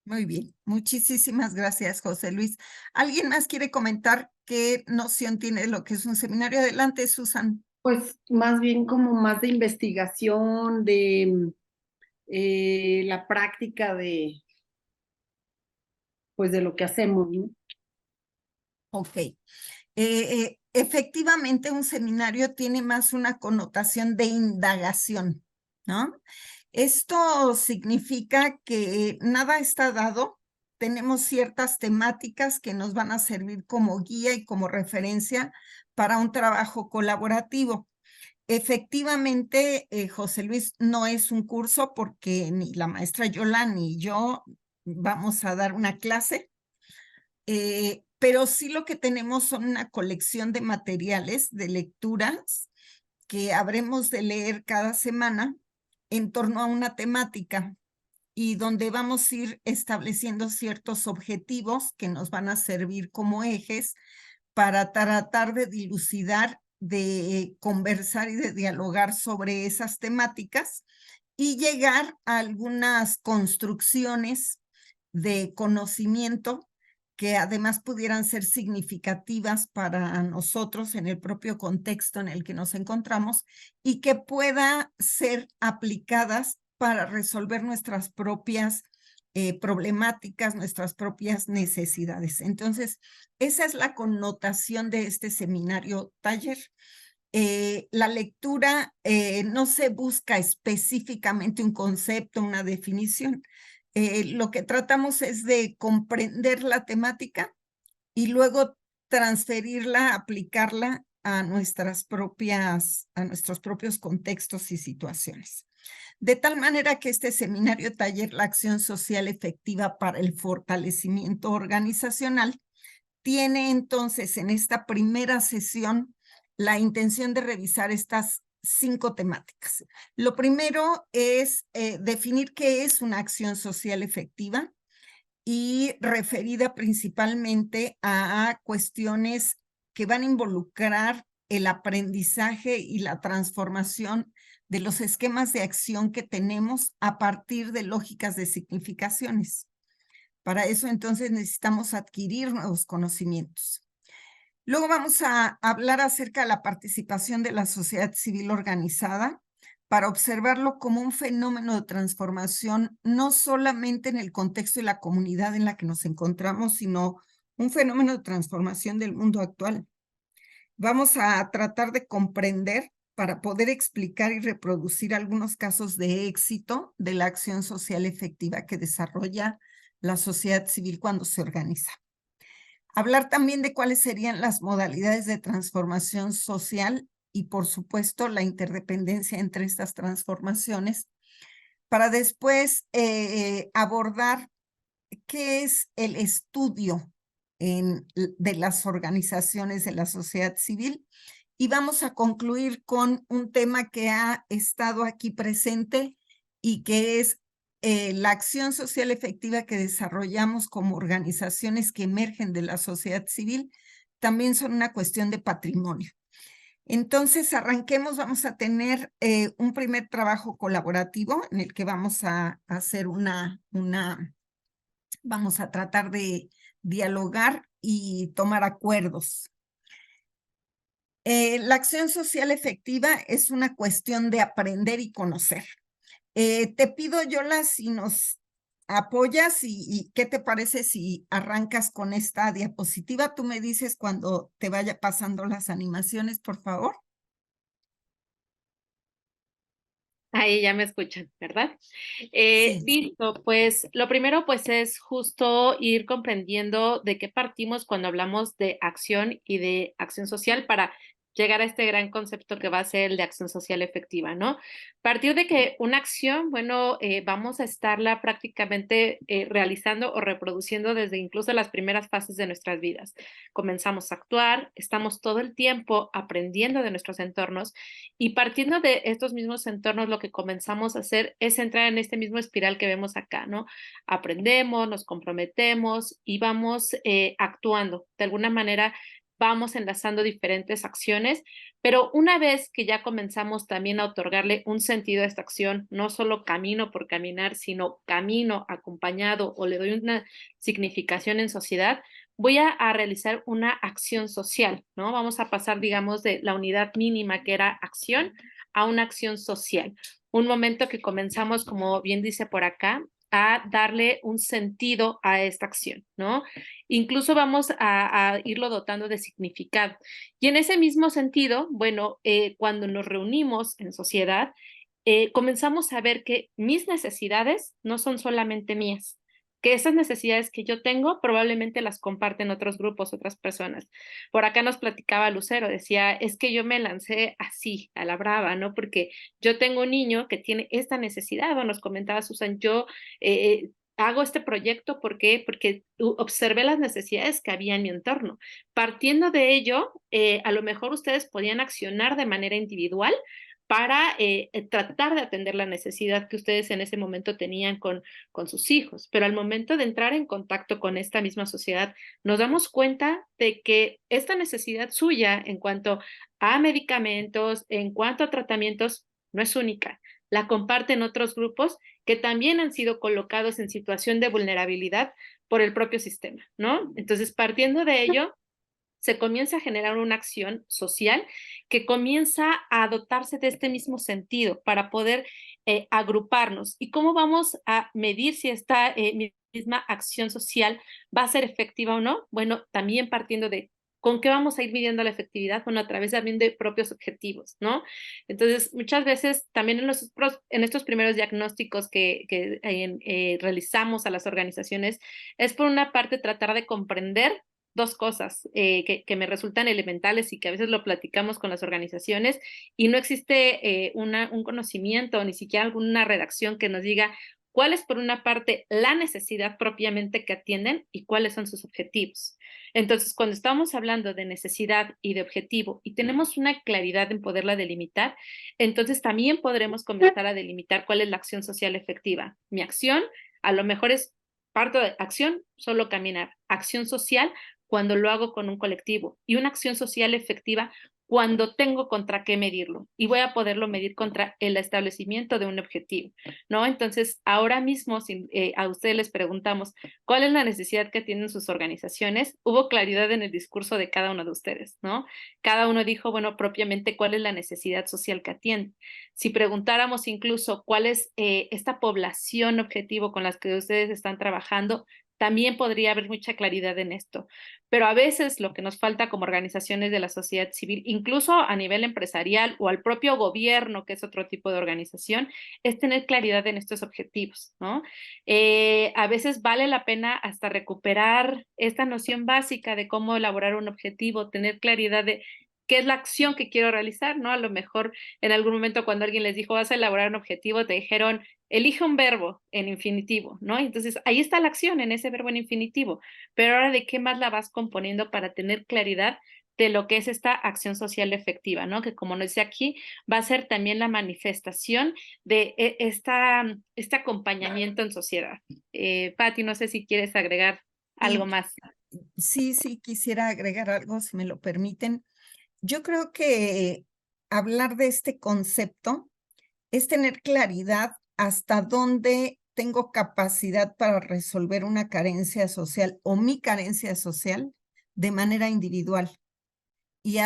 Muy bien, muchísimas gracias, José Luis. ¿Alguien más quiere comentar qué noción tiene de lo que es un seminario? Adelante, Susan.
Pues más bien como más de investigación, de la práctica de, pues de lo que hacemos, ¿no?
Ok. Efectivamente, un seminario tiene más una connotación de indagación, ¿no? Esto significa que nada está dado. Tenemos ciertas temáticas que nos van a servir como guía y como referencia para un trabajo colaborativo. Efectivamente, José Luis, no es un curso porque ni la maestra Yola ni yo vamos a dar una clase, pero sí lo que tenemos son una colección de materiales, de lecturas que habremos de leer cada semana en torno a una temática y donde vamos a ir estableciendo ciertos objetivos que nos van a servir como ejes para tratar de dilucidar, de conversar y de dialogar sobre esas temáticas y llegar a algunas construcciones de conocimiento que además pudieran ser significativas para nosotros en el propio contexto en el que nos encontramos y que puedan ser aplicadas para resolver nuestras propias problemáticas, nuestras propias necesidades. Entonces, esa es la connotación de este seminario taller. La lectura no se busca específicamente un concepto, una definición. Lo que tratamos es de comprender la temática y luego transferirla, aplicarla a nuestros propios contextos y situaciones. De tal manera que este seminario taller, la acción social efectiva para el fortalecimiento organizacional, tiene entonces en esta primera sesión la intención de revisar estas 5 temáticas. Lo primero es definir qué es una acción social efectiva y referida principalmente a cuestiones que van a involucrar el aprendizaje y la transformación de los esquemas de acción que tenemos a partir de lógicas de significaciones. Para eso entonces necesitamos adquirir nuevos conocimientos. Luego vamos a hablar acerca de la participación de la sociedad civil organizada para observarlo como un fenómeno de transformación, no solamente en el contexto de la comunidad en la que nos encontramos, sino un fenómeno de transformación del mundo actual. Vamos a tratar de comprender para poder explicar y reproducir algunos casos de éxito de la acción social efectiva que desarrolla la sociedad civil cuando se organiza. Hablar también de cuáles serían las modalidades de transformación social y, por supuesto, la interdependencia entre estas transformaciones, para después abordar qué es el estudio de las organizaciones de la sociedad civil. Y vamos a concluir con un tema que ha estado aquí presente y que es la acción social efectiva que desarrollamos como organizaciones que emergen de la sociedad civil, también son una cuestión de patrimonio. Entonces, arranquemos, vamos a tener un primer trabajo colaborativo en el que vamos a hacer vamos a tratar de dialogar y tomar acuerdos. La acción social efectiva es una cuestión de aprender y conocer. Te pido, Yola, si nos apoyas y qué te parece si arrancas con esta diapositiva. Tú me dices cuando te vaya pasando las animaciones, por favor.
Ahí ya me escuchan, ¿verdad?
Sí.
Listo, pues lo primero pues es justo ir comprendiendo de qué partimos cuando hablamos de acción y de acción social para llegar a este gran concepto que va a ser el de acción social efectiva, ¿no? Partir de que una acción, bueno, vamos a estarla prácticamente realizando o reproduciendo desde incluso las primeras fases de nuestras vidas. Comenzamos a actuar, estamos todo el tiempo aprendiendo de nuestros entornos y partiendo de estos mismos entornos, lo que comenzamos a hacer es entrar en este mismo espiral que vemos acá, ¿no? Aprendemos, nos comprometemos y vamos actuando. De alguna manera, vamos enlazando diferentes acciones, pero una vez que ya comenzamos también a otorgarle un sentido a esta acción, no solo camino por caminar, sino camino acompañado o le doy una significación en sociedad, voy a realizar una acción social, ¿no? Vamos a pasar, digamos, de la unidad mínima que era acción a una acción social. Un momento que comenzamos, como bien dice por acá, a darle un sentido a esta acción, ¿no? Incluso vamos a irlo dotando de significado. Y en ese mismo sentido, bueno, cuando nos reunimos en sociedad, comenzamos a ver que mis necesidades no son solamente mías, que esas necesidades que yo tengo probablemente las comparten otros grupos, otras personas. Por acá nos platicaba Lucero, decía, es que yo me lancé así, a la brava, ¿no? Porque yo tengo un niño que tiene esta necesidad, o nos comentaba Susan, yo hago este proyecto, ¿por qué? Porque observé las necesidades que había en mi entorno. Partiendo de ello, a lo mejor ustedes podían accionar de manera individual para tratar de atender la necesidad que ustedes en ese momento tenían con sus hijos. Pero al momento de entrar en contacto con esta misma sociedad, nos damos cuenta de que esta necesidad suya en cuanto a medicamentos, en cuanto a tratamientos, no es única. La comparten otros grupos que también han sido colocados en situación de vulnerabilidad por el propio sistema, ¿no? Entonces, partiendo de ello, se comienza a generar una acción social que comienza a dotarse de este mismo sentido para poder agruparnos. ¿Y cómo vamos a medir si esta misma acción social va a ser efectiva o no? Bueno, también partiendo de ¿con qué vamos a ir midiendo la efectividad? Bueno, a través también de propios objetivos, ¿no? Entonces, muchas veces también en estos primeros diagnósticos que realizamos a las organizaciones, es por una parte tratar de comprender dos cosas que me resultan elementales y que a veces lo platicamos con las organizaciones y no existe un conocimiento, ni siquiera alguna redacción que nos diga cuál es por una parte la necesidad propiamente que atienden y cuáles son sus objetivos. Entonces, cuando estamos hablando de necesidad y de objetivo y tenemos una claridad en poderla delimitar, entonces también podremos comenzar a delimitar cuál es la acción social efectiva. Mi acción a lo mejor es parto de acción, solo caminar. Acción social cuando lo hago con un colectivo y una acción social efectiva cuando tengo contra qué medirlo y voy a poderlo medir contra el establecimiento de un objetivo, ¿no? Entonces, ahora mismo, si a ustedes les preguntamos cuál es la necesidad que tienen sus organizaciones, hubo claridad en el discurso de cada uno de ustedes, ¿no? Cada uno dijo, bueno, propiamente cuál es la necesidad social que atiende. Si preguntáramos incluso cuál es esta población objetivo con la que ustedes están trabajando, también podría haber mucha claridad en esto. Pero a veces lo que nos falta como organizaciones de la sociedad civil, incluso a nivel empresarial o al propio gobierno, que es otro tipo de organización, es tener claridad en estos objetivos, ¿no? A veces vale la pena hasta recuperar esta noción básica de cómo elaborar un objetivo, tener claridad de qué es la acción que quiero realizar, ¿no? A lo mejor en algún momento cuando alguien les dijo, vas a elaborar un objetivo, te dijeron, elige un verbo en infinitivo, ¿no? Entonces, ahí está la acción en ese verbo en infinitivo, pero ahora de qué más la vas componiendo para tener claridad de lo que es esta acción social efectiva, ¿no? Que como nos dice aquí, va a ser también la manifestación de este acompañamiento en sociedad. Patti, no sé si quieres agregar algo más.
Sí, quisiera agregar algo, si me lo permiten. Yo creo que hablar de este concepto es tener claridad hasta dónde tengo capacidad para resolver una carencia social o mi carencia social de manera individual y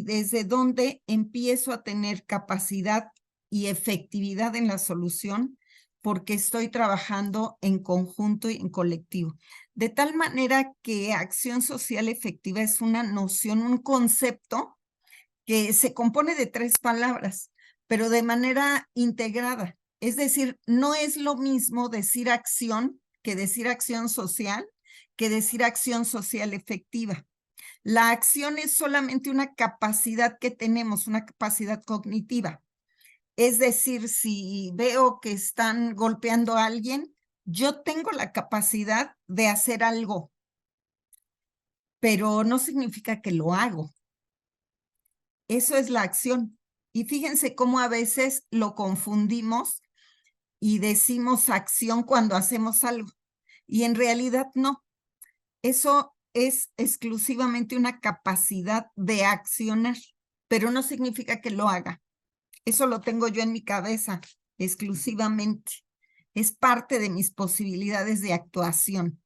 desde dónde empiezo a tener capacidad y efectividad en la solución porque estoy trabajando en conjunto y en colectivo. De tal manera que acción social efectiva es una noción, un concepto que se compone de 3 palabras, pero de manera integrada. Es decir, no es lo mismo decir acción que decir acción social, que decir acción social efectiva. La acción es solamente una capacidad que tenemos, una capacidad cognitiva. Es decir, si veo que están golpeando a alguien, yo tengo la capacidad de hacer algo, pero no significa que lo hago. Eso es la acción. Y fíjense cómo a veces lo confundimos y decimos acción cuando hacemos algo. Y en realidad no. Eso es exclusivamente una capacidad de accionar, pero no significa que lo haga. Eso lo tengo yo en mi cabeza exclusivamente. Es parte de mis posibilidades de actuación.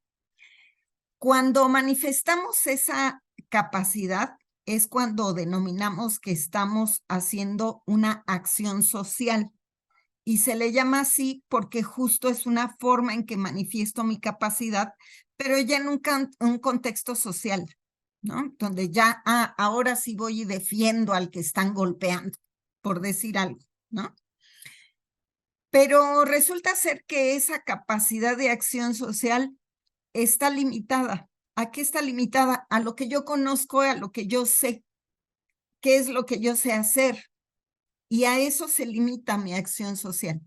Cuando manifestamos esa capacidad, es cuando denominamos que estamos haciendo una acción social. Y se le llama así porque justo es una forma en que manifiesto mi capacidad, pero ya en un contexto social, ¿no? Donde ya, ahora sí voy y defiendo al que están golpeando, por decir algo, ¿no? Pero resulta ser que esa capacidad de acción social está limitada. ¿A qué está limitada? A lo que yo conozco, a lo que yo sé. ¿Qué es lo que yo sé hacer? Y a eso se limita mi acción social.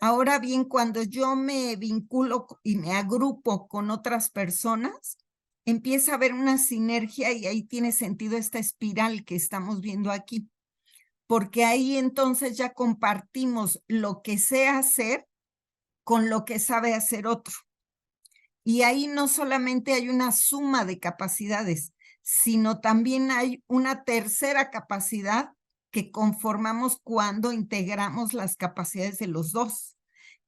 Ahora bien, cuando yo me vinculo y me agrupo con otras personas, empieza a haber una sinergia y ahí tiene sentido esta espiral que estamos viendo aquí. Porque ahí entonces ya compartimos lo que sé hacer con lo que sabe hacer otro. Y ahí no solamente hay una suma de capacidades, sino también hay una tercera capacidad que conformamos cuando integramos las capacidades de los dos.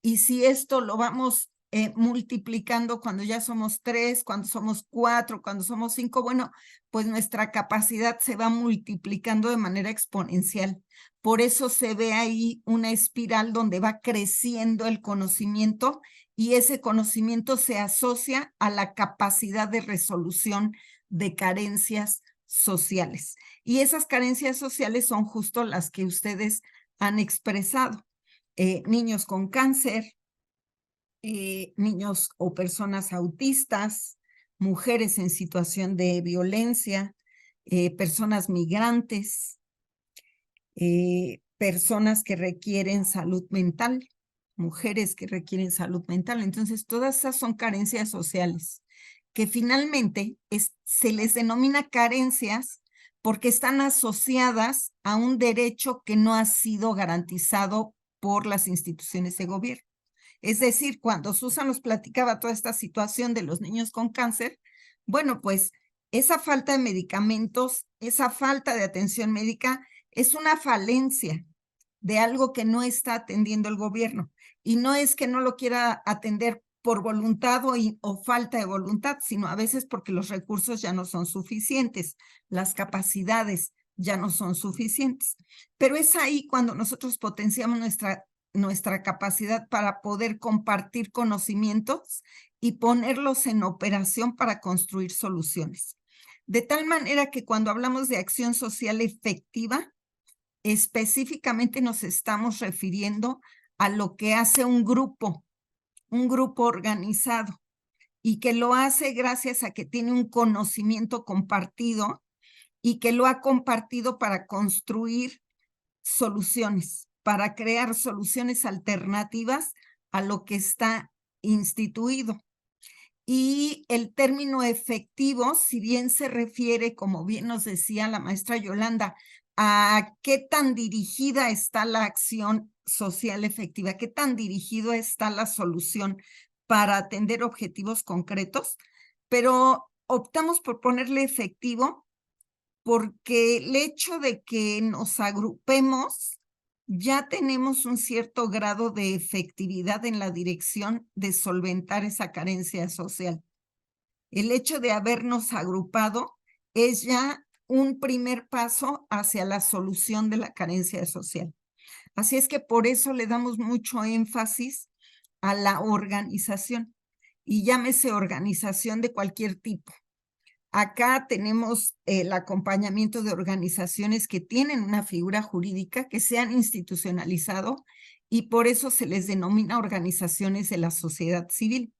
Y si esto lo vamos multiplicando cuando ya somos 3, cuando somos 4, cuando somos 5, bueno, pues nuestra capacidad se va multiplicando de manera exponencial. Por eso se ve ahí una espiral donde va creciendo el conocimiento y ese conocimiento se asocia a la capacidad de resolución de carencias sociales. Y esas carencias sociales son justo las que ustedes han expresado. Niños con cáncer, niños o personas autistas, mujeres en situación de violencia, personas migrantes, personas que requieren salud mental, mujeres que requieren salud mental. Entonces, todas esas son carencias sociales que finalmente se les denomina carencias porque están asociadas a un derecho que no ha sido garantizado por las instituciones de gobierno. Es decir, cuando Susan nos platicaba toda esta situación de los niños con cáncer, bueno, pues esa falta de medicamentos, esa falta de atención médica es una falencia de algo que no está atendiendo el gobierno. Y no es que no lo quiera atender por voluntad o falta de voluntad, sino a veces porque los recursos ya no son suficientes, las capacidades ya no son suficientes. Pero es ahí cuando nosotros potenciamos nuestra capacidad para poder compartir conocimientos y ponerlos en operación para construir soluciones. De tal manera que cuando hablamos de acción social efectiva, específicamente nos estamos refiriendo a lo que hace un grupo organizado y que lo hace gracias a que tiene un conocimiento compartido y que lo ha compartido para construir soluciones, para crear soluciones alternativas a lo que está instituido. Y el término efectivo, si bien se refiere, como bien nos decía la maestra Yolanda, a qué tan dirigida está la acción social efectiva, qué tan dirigido está la solución para atender objetivos concretos, pero optamos por ponerle efectivo porque el hecho de que nos agrupemos ya tenemos un cierto grado de efectividad en la dirección de solventar esa carencia social. El hecho de habernos agrupado es ya un primer paso hacia la solución de la carencia social. Así es que por eso le damos mucho énfasis a la organización, y llámese organización de cualquier tipo. Acá tenemos el acompañamiento de organizaciones que tienen una figura jurídica, que se han institucionalizado, y por eso se les denomina organizaciones de la sociedad civil.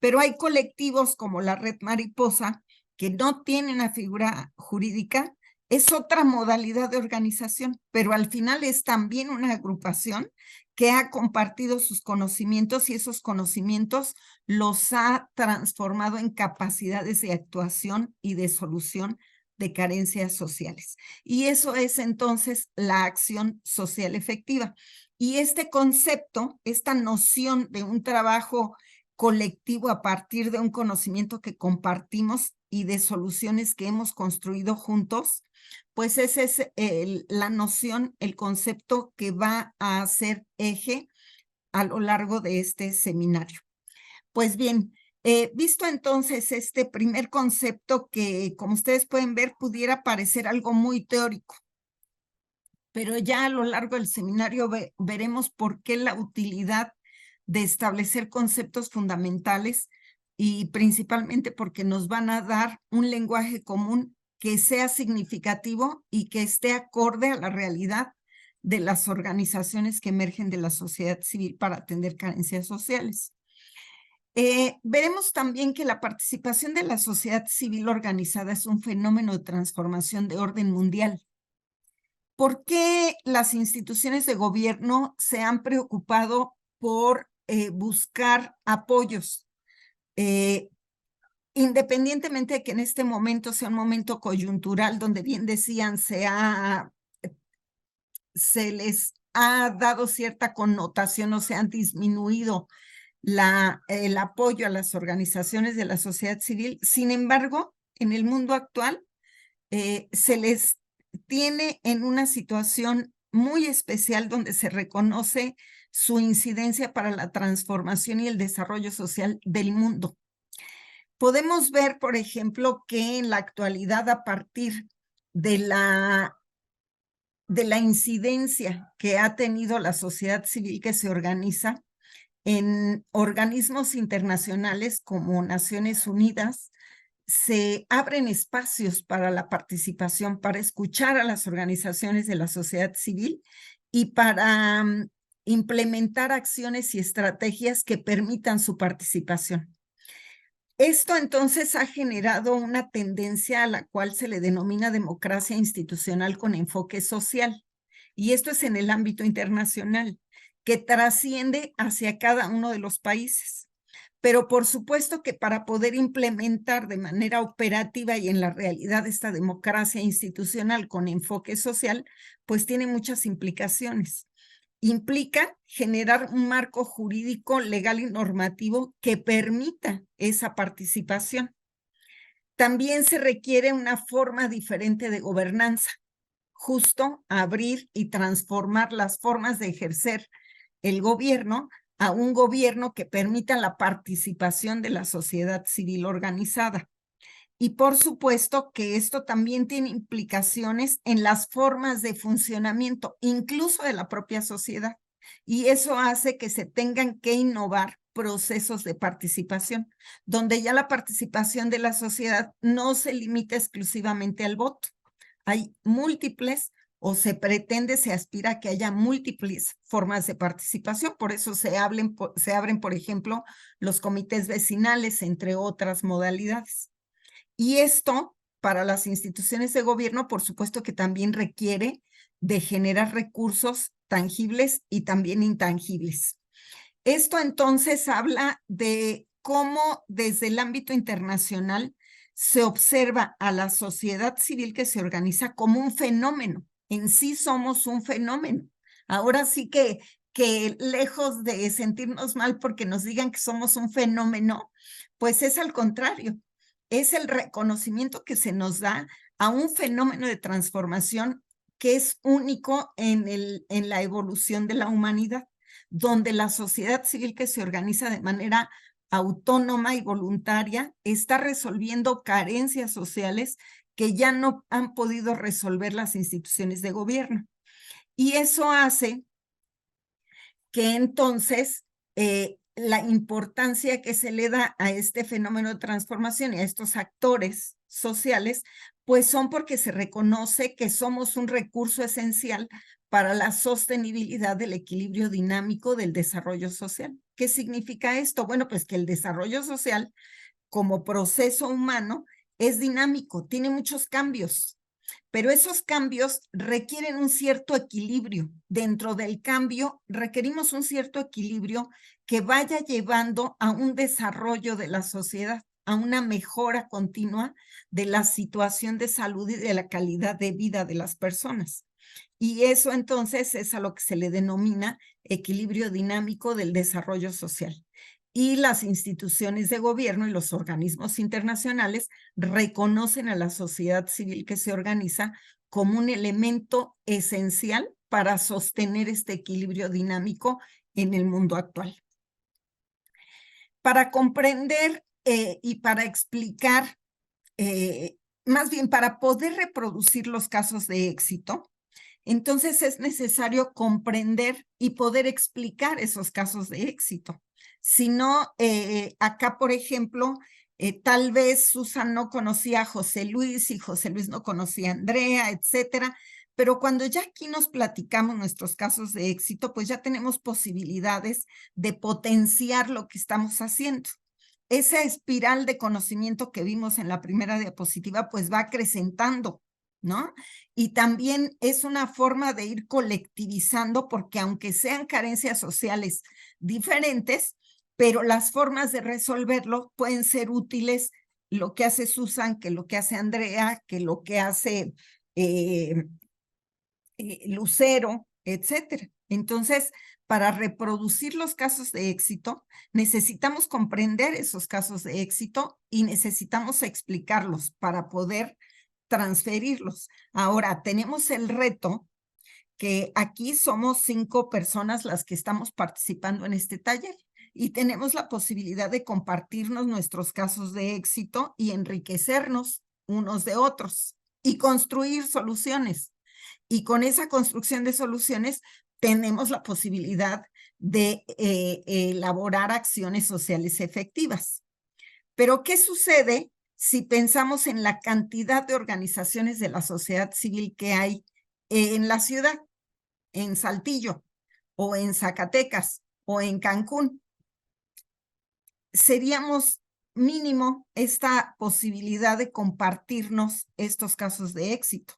Pero hay colectivos como la Red Mariposa que no tienen una figura jurídica, es otra modalidad de organización, pero al final es también una agrupación que ha compartido sus conocimientos y esos conocimientos los ha transformado en capacidades de actuación y de solución de carencias sociales. Y eso es entonces la acción social efectiva. Y este concepto, esta noción de un trabajo colectivo a partir de un conocimiento que compartimos y de soluciones que hemos construido juntos, pues esa es la noción, el concepto que va a ser eje a lo largo de este seminario. Pues bien, visto entonces este primer concepto que, como ustedes pueden ver, pudiera parecer algo muy teórico, pero ya a lo largo del seminario veremos por qué la utilidad de establecer conceptos fundamentales y principalmente porque nos van a dar un lenguaje común que sea significativo y que esté acorde a la realidad de las organizaciones que emergen de la sociedad civil para atender carencias sociales. Veremos también que la participación de la sociedad civil organizada es un fenómeno de transformación de orden mundial. ¿Por qué las instituciones de gobierno se han preocupado por buscar apoyos? Independientemente de que en este momento sea un momento coyuntural, donde bien decían, se les ha dado cierta connotación o se han disminuido el apoyo a las organizaciones de la sociedad civil. Sin embargo, en el mundo actual se les tiene en una situación muy especial donde se reconoce su incidencia para la transformación y el desarrollo social del mundo. Podemos ver, por ejemplo, que en la actualidad, a partir de la incidencia que ha tenido la sociedad civil que se organiza en organismos internacionales como Naciones Unidas, se abren espacios para la participación, para escuchar a las organizaciones de la sociedad civil y para implementar acciones y estrategias que permitan su participación. Esto entonces ha generado una tendencia a la cual se le denomina democracia institucional con enfoque social, y esto es en el ámbito internacional. que trasciende hacia cada uno de los países. Pero por supuesto que para poder implementar de manera operativa y en la realidad esta democracia institucional con enfoque social, pues tiene muchas implicaciones. Implica generar un marco jurídico, legal y normativo que permita esa participación. También se requiere una forma diferente de gobernanza, justo abrir y transformar las formas de ejercer el gobierno a un gobierno que permita la participación de la sociedad civil organizada. Y por supuesto que esto también tiene implicaciones en las formas de funcionamiento, incluso de la propia sociedad. Y eso hace que se tengan que innovar procesos de participación, donde ya la participación de la sociedad no se limita exclusivamente al voto. Hay múltiples o se pretende, se aspira a que haya múltiples formas de participación. Por eso se abren, por ejemplo, los comités vecinales, entre otras modalidades. Y esto, para las instituciones de gobierno, por supuesto que también requiere de generar recursos tangibles y también intangibles. Esto entonces habla de cómo desde el ámbito internacional se observa a la sociedad civil que se organiza como un fenómeno. En sí somos un fenómeno. Ahora sí que lejos de sentirnos mal porque nos digan que somos un fenómeno, pues es al contrario. Es el reconocimiento que se nos da a un fenómeno de transformación que es único en la evolución de la humanidad, donde la sociedad civil que se organiza de manera autónoma y voluntaria está resolviendo carencias sociales que ya no han podido resolver las instituciones de gobierno. Y eso hace que entonces la importancia que se le da a este fenómeno de transformación y a estos actores sociales, pues son porque se reconoce que somos un recurso esencial para la sostenibilidad del equilibrio dinámico del desarrollo social. ¿Qué significa esto? Bueno, pues que el desarrollo social como proceso humano es dinámico, tiene muchos cambios, pero esos cambios requieren un cierto equilibrio. Dentro del cambio requerimos un cierto equilibrio que vaya llevando a un desarrollo de la sociedad, a una mejora continua de la situación de salud y de la calidad de vida de las personas. Y eso entonces es a lo que se le denomina equilibrio dinámico del desarrollo social. Y las instituciones de gobierno y los organismos internacionales reconocen a la sociedad civil que se organiza como un elemento esencial para sostener este equilibrio dinámico en el mundo actual. Para comprender y para explicar, más bien para poder reproducir los casos de éxito, entonces es necesario comprender y poder explicar esos casos de éxito. Si no, acá, por ejemplo, tal vez Susan no conocía a José Luis y José Luis no conocía a Andrea, etcétera, pero cuando ya aquí nos platicamos nuestros casos de éxito, pues ya tenemos posibilidades de potenciar lo que estamos haciendo. Esa espiral de conocimiento que vimos en la primera diapositiva, pues va acrecentando, ¿no? Y también es una forma de ir colectivizando, porque aunque sean carencias sociales diferentes, pero las formas de resolverlo pueden ser útiles, lo que hace Susan, que lo que hace Andrea, que lo que hace Lucero, etcétera. Entonces, para reproducir los casos de éxito, necesitamos comprender esos casos de éxito y necesitamos explicarlos para poder transferirlos. Ahora, tenemos el reto que aquí somos 5 personas las que estamos participando en este taller y tenemos la posibilidad de compartirnos nuestros casos de éxito y enriquecernos unos de otros y construir soluciones. Y con esa construcción de soluciones tenemos la posibilidad de elaborar acciones sociales efectivas. Pero, ¿qué sucede si pensamos en la cantidad de organizaciones de la sociedad civil que hay en la ciudad, en Saltillo, o en Zacatecas, o en Cancún? Seríamos mínimo esta posibilidad de compartirnos estos casos de éxito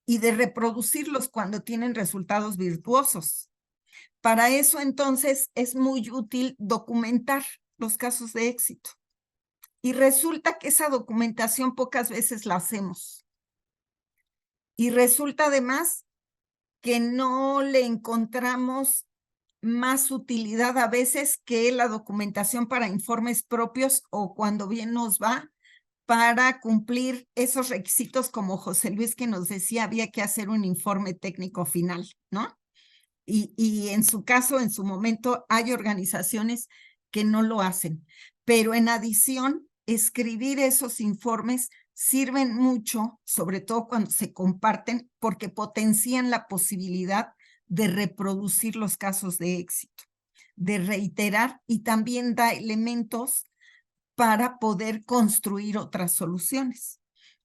y de reproducirlos cuando tienen resultados virtuosos. Para eso, entonces, es muy útil documentar los casos de éxito. Y resulta que esa documentación pocas veces la hacemos. Y resulta además que no le encontramos más utilidad a veces que la documentación para informes propios o cuando bien nos va para cumplir esos requisitos como José Luis que nos decía había que hacer un informe técnico final, ¿no? Y en su caso, en su momento, hay organizaciones que no lo hacen. Pero en adición, escribir esos informes sirven mucho, sobre todo cuando se comparten, porque potencian la posibilidad de reproducir los casos de éxito, de reiterar y también da elementos para poder construir otras soluciones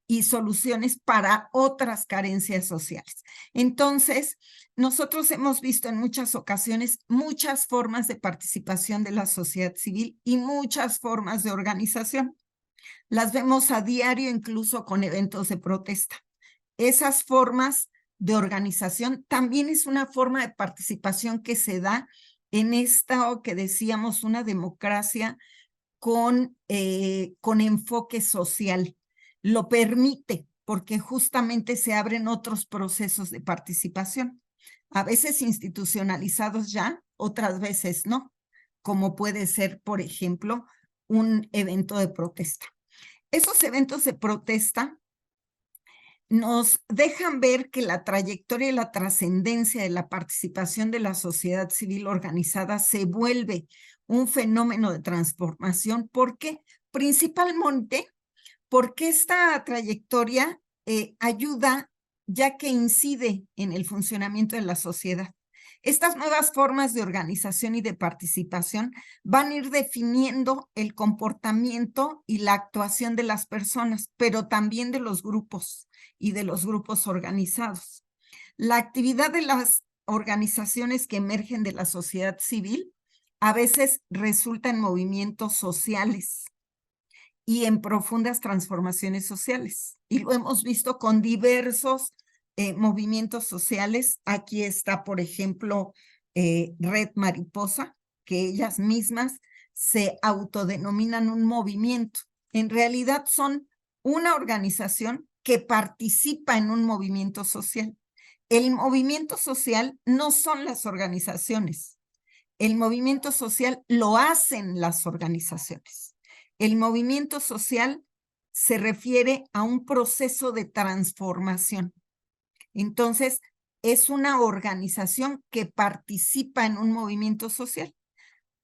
y soluciones para otras carencias sociales. Entonces, nosotros hemos visto en muchas ocasiones muchas formas de participación de la sociedad civil y muchas formas de organización. Las vemos a diario incluso con eventos de protesta. Esas formas de organización también es una forma de participación que se da en esta, o que decíamos, una democracia con enfoque social. Lo permite porque justamente se abren otros procesos de participación, a veces institucionalizados ya, otras veces no, como puede ser, por ejemplo, un evento de protesta. Esos eventos de protesta nos dejan ver que la trayectoria y la trascendencia de la participación de la sociedad civil organizada se vuelve un fenómeno de transformación. ¿Por qué? Principalmente porque esta trayectoria ayuda, ya que incide en el funcionamiento de la sociedad. Estas nuevas formas de organización y de participación van a ir definiendo el comportamiento y la actuación de las personas, pero también de los grupos y de los grupos organizados. La actividad de las organizaciones que emergen de la sociedad civil a veces resulta en movimientos sociales y en profundas transformaciones sociales. Y lo hemos visto con diversos movimientos sociales. Aquí está, por ejemplo, Red Mariposa, que ellas mismas se autodenominan un movimiento. En realidad son una organización que participa en un movimiento social. El movimiento social no son las organizaciones. El movimiento social lo hacen las organizaciones. El movimiento social se refiere a un proceso de transformación. Entonces, es una organización que participa en un movimiento social,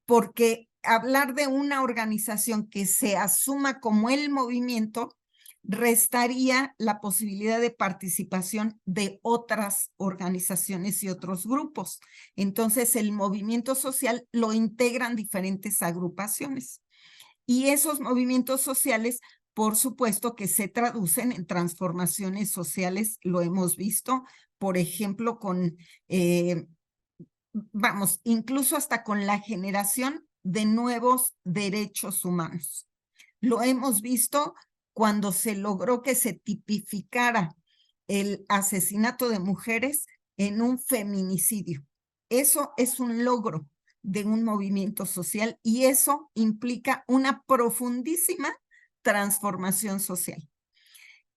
porque hablar de una organización que se asuma como el movimiento restaría la posibilidad de participación de otras organizaciones y otros grupos. Entonces, el movimiento social lo integran diferentes agrupaciones. Y esos movimientos sociales, por supuesto, que se traducen en transformaciones sociales, lo hemos visto, por ejemplo, con, incluso hasta con la generación de nuevos derechos humanos. Lo hemos visto cuando se logró que se tipificara el asesinato de mujeres en un feminicidio. Eso es un logro de un movimiento social y eso implica una profundísima transformación social.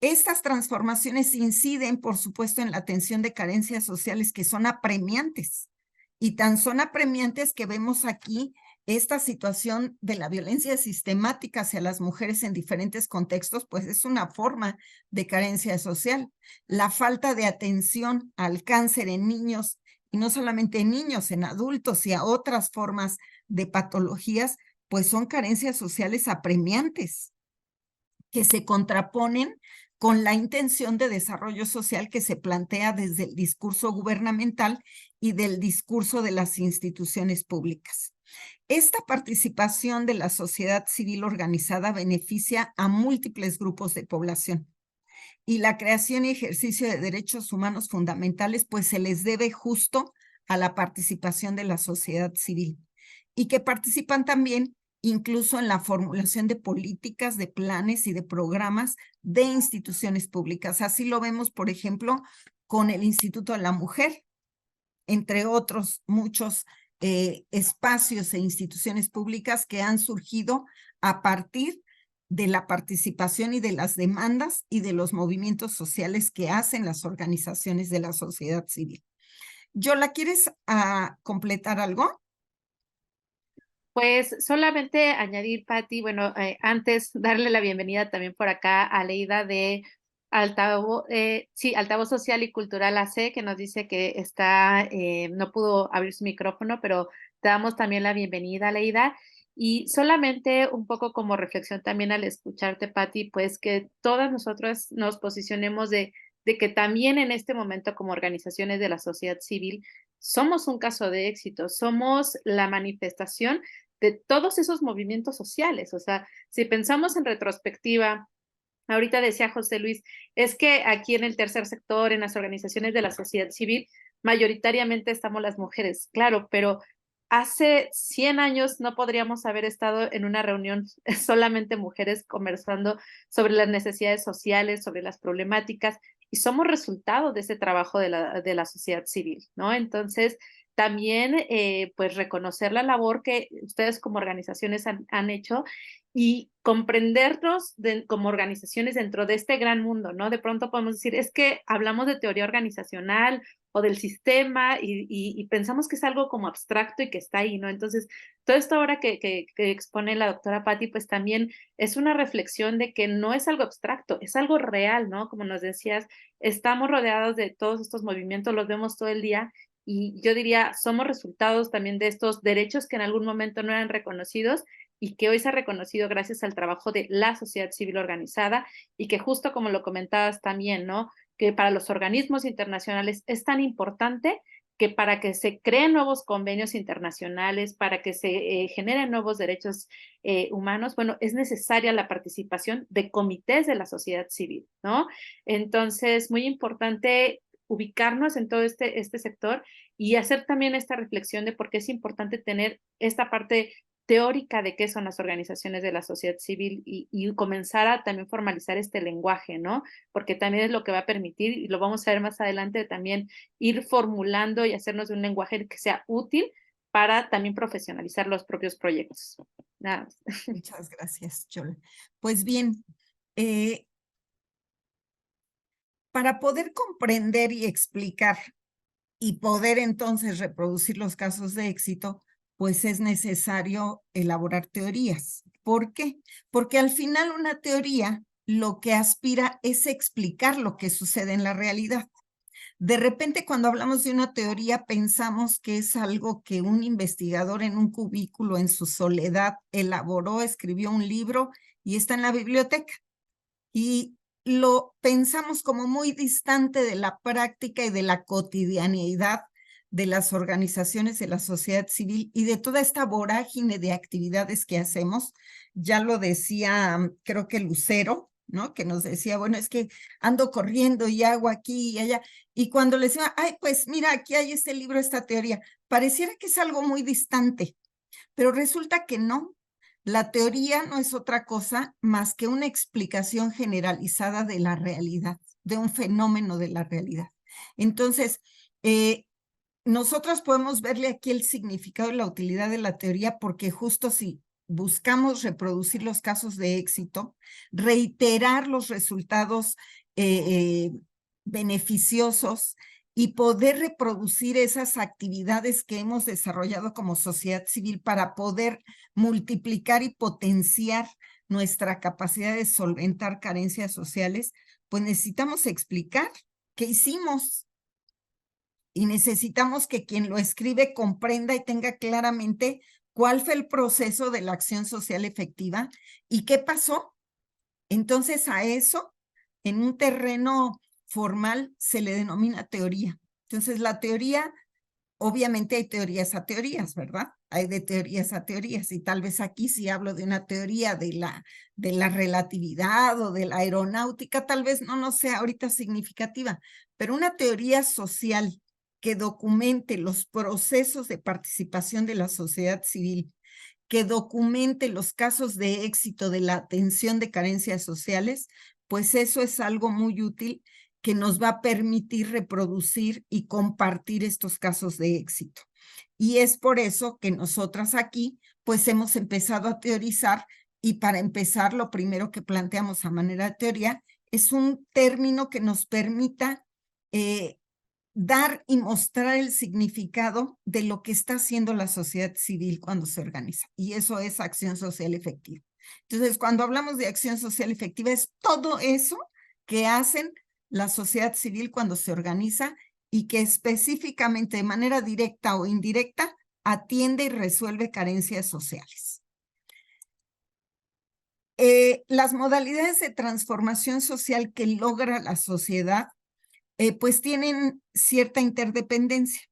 Estas transformaciones inciden, por supuesto, en la atención de carencias sociales que son apremiantes, y tan son apremiantes que vemos aquí esta situación de la violencia sistemática hacia las mujeres en diferentes contextos, pues es una forma de carencia social. La falta de atención al cáncer en niños, y no solamente en niños, en adultos y a otras formas de patologías, pues son carencias sociales apremiantes que se contraponen con la intención de desarrollo social que se plantea desde el discurso gubernamental y del discurso de las instituciones públicas. Esta participación de la sociedad civil organizada beneficia a múltiples grupos de población y la creación y ejercicio de derechos humanos fundamentales pues se les debe justo a la participación de la sociedad civil y que participan también incluso en la formulación de políticas, de planes y de programas de instituciones públicas. Así lo vemos, por ejemplo, con el Instituto de la Mujer, entre otros muchos espacios e instituciones públicas que han surgido a partir de la participación y de las demandas y de los movimientos sociales que hacen las organizaciones de la sociedad civil. Yola, ¿quieres completar algo?
Pues solamente añadir, Patti, bueno, antes darle la bienvenida también por acá a Leida de Altavoz Social y Cultural AC, que nos dice que está, no pudo abrir su micrófono, pero te damos también la bienvenida, Leida. Y solamente un poco como reflexión también al escucharte, Patti, pues que todas nosotras nos posicionemos de que también en este momento como organizaciones de la sociedad civil somos un caso de éxito, somos la manifestación de todos esos movimientos sociales. O sea, si pensamos en retrospectiva, ahorita decía José Luis, es que aquí en el tercer sector, en las organizaciones de la sociedad civil, mayoritariamente estamos las mujeres, claro, pero hace 100 años no podríamos haber estado en una reunión solamente mujeres conversando sobre las necesidades sociales, sobre las problemáticas, y somos resultado de ese trabajo de la sociedad civil, ¿no? Entonces, también pues reconocer la labor que ustedes como organizaciones han hecho y comprendernos como organizaciones dentro de este gran mundo, ¿no? De pronto podemos decir, es que hablamos de teoría organizacional o del sistema y pensamos que es algo como abstracto y que está ahí, ¿no? Entonces, todo esto ahora que expone la doctora Patti, pues también es una reflexión de que no es algo abstracto, es algo real, ¿no? Como nos decías, estamos rodeados de todos estos movimientos, los vemos todo el día y yo diría, somos resultados también de estos derechos que en algún momento no eran reconocidos y que hoy se ha reconocido gracias al trabajo de la sociedad civil organizada y que justo como lo comentabas también, ¿no? Que para los organismos internacionales es tan importante que para que se creen nuevos convenios internacionales, para que se generen nuevos derechos humanos, bueno, es necesaria la participación de comités de la sociedad civil, ¿no? Entonces, muy importante ubicarnos en todo este sector y hacer también esta reflexión de por qué es importante tener esta parte teórica de qué son las organizaciones de la sociedad civil y comenzar a también formalizar este lenguaje, ¿no? Porque también es lo que va a permitir, y lo vamos a ver más adelante, también ir formulando y hacernos de un lenguaje que sea útil para también profesionalizar los propios proyectos. Nada más.
Muchas gracias, Yola. Pues bien, para poder comprender y explicar y poder entonces reproducir los casos de éxito, pues es necesario elaborar teorías. ¿Por qué? Porque al final una teoría lo que aspira es explicar lo que sucede en la realidad. De repente, cuando hablamos de una teoría, pensamos que es algo que un investigador en un cubículo en su soledad elaboró, escribió un libro y está en la biblioteca. Y lo pensamos como muy distante de la práctica y de la cotidianidad de las organizaciones de la sociedad civil y de toda esta vorágine de actividades que hacemos. Ya lo decía, creo que Lucero, ¿no? Que nos decía, bueno, es que ando corriendo y hago aquí y allá. Y cuando le decía, ay, pues mira, aquí hay este libro, esta teoría, pareciera que es algo muy distante, pero resulta que no. La teoría no es otra cosa más que una explicación generalizada de la realidad, de un fenómeno de la realidad. Entonces, nosotros podemos verle aquí el significado y la utilidad de la teoría porque justo si buscamos reproducir los casos de éxito, reiterar los resultados beneficiosos y poder reproducir esas actividades que hemos desarrollado como sociedad civil para poder multiplicar y potenciar nuestra capacidad de solventar carencias sociales, pues necesitamos explicar qué hicimos y necesitamos que quien lo escribe comprenda y tenga claramente cuál fue el proceso de la acción social efectiva y qué pasó. Entonces a eso, en un terreno formal, se le denomina teoría. Entonces la teoría, obviamente hay teorías a teorías, ¿verdad? Hay de teorías a teorías y tal vez aquí si hablo de una teoría de la relatividad o de la aeronáutica, tal vez no sea ahorita significativa, pero una teoría social que documente los procesos de participación de la sociedad civil, que documente los casos de éxito de la atención de carencias sociales, pues eso es algo muy útil que nos va a permitir reproducir y compartir estos casos de éxito. Y es por eso que nosotras aquí, pues hemos empezado a teorizar, y para empezar, lo primero que planteamos a manera de teoría es un término que nos permita dar y mostrar el significado de lo que está haciendo la sociedad civil cuando se organiza. Y eso es acción social efectiva. Entonces, cuando hablamos de acción social efectiva, es todo eso que hacen la sociedad civil cuando se organiza y que específicamente de manera directa o indirecta atiende y resuelve carencias sociales. Las modalidades de transformación social que logra la sociedad pues tienen cierta interdependencia.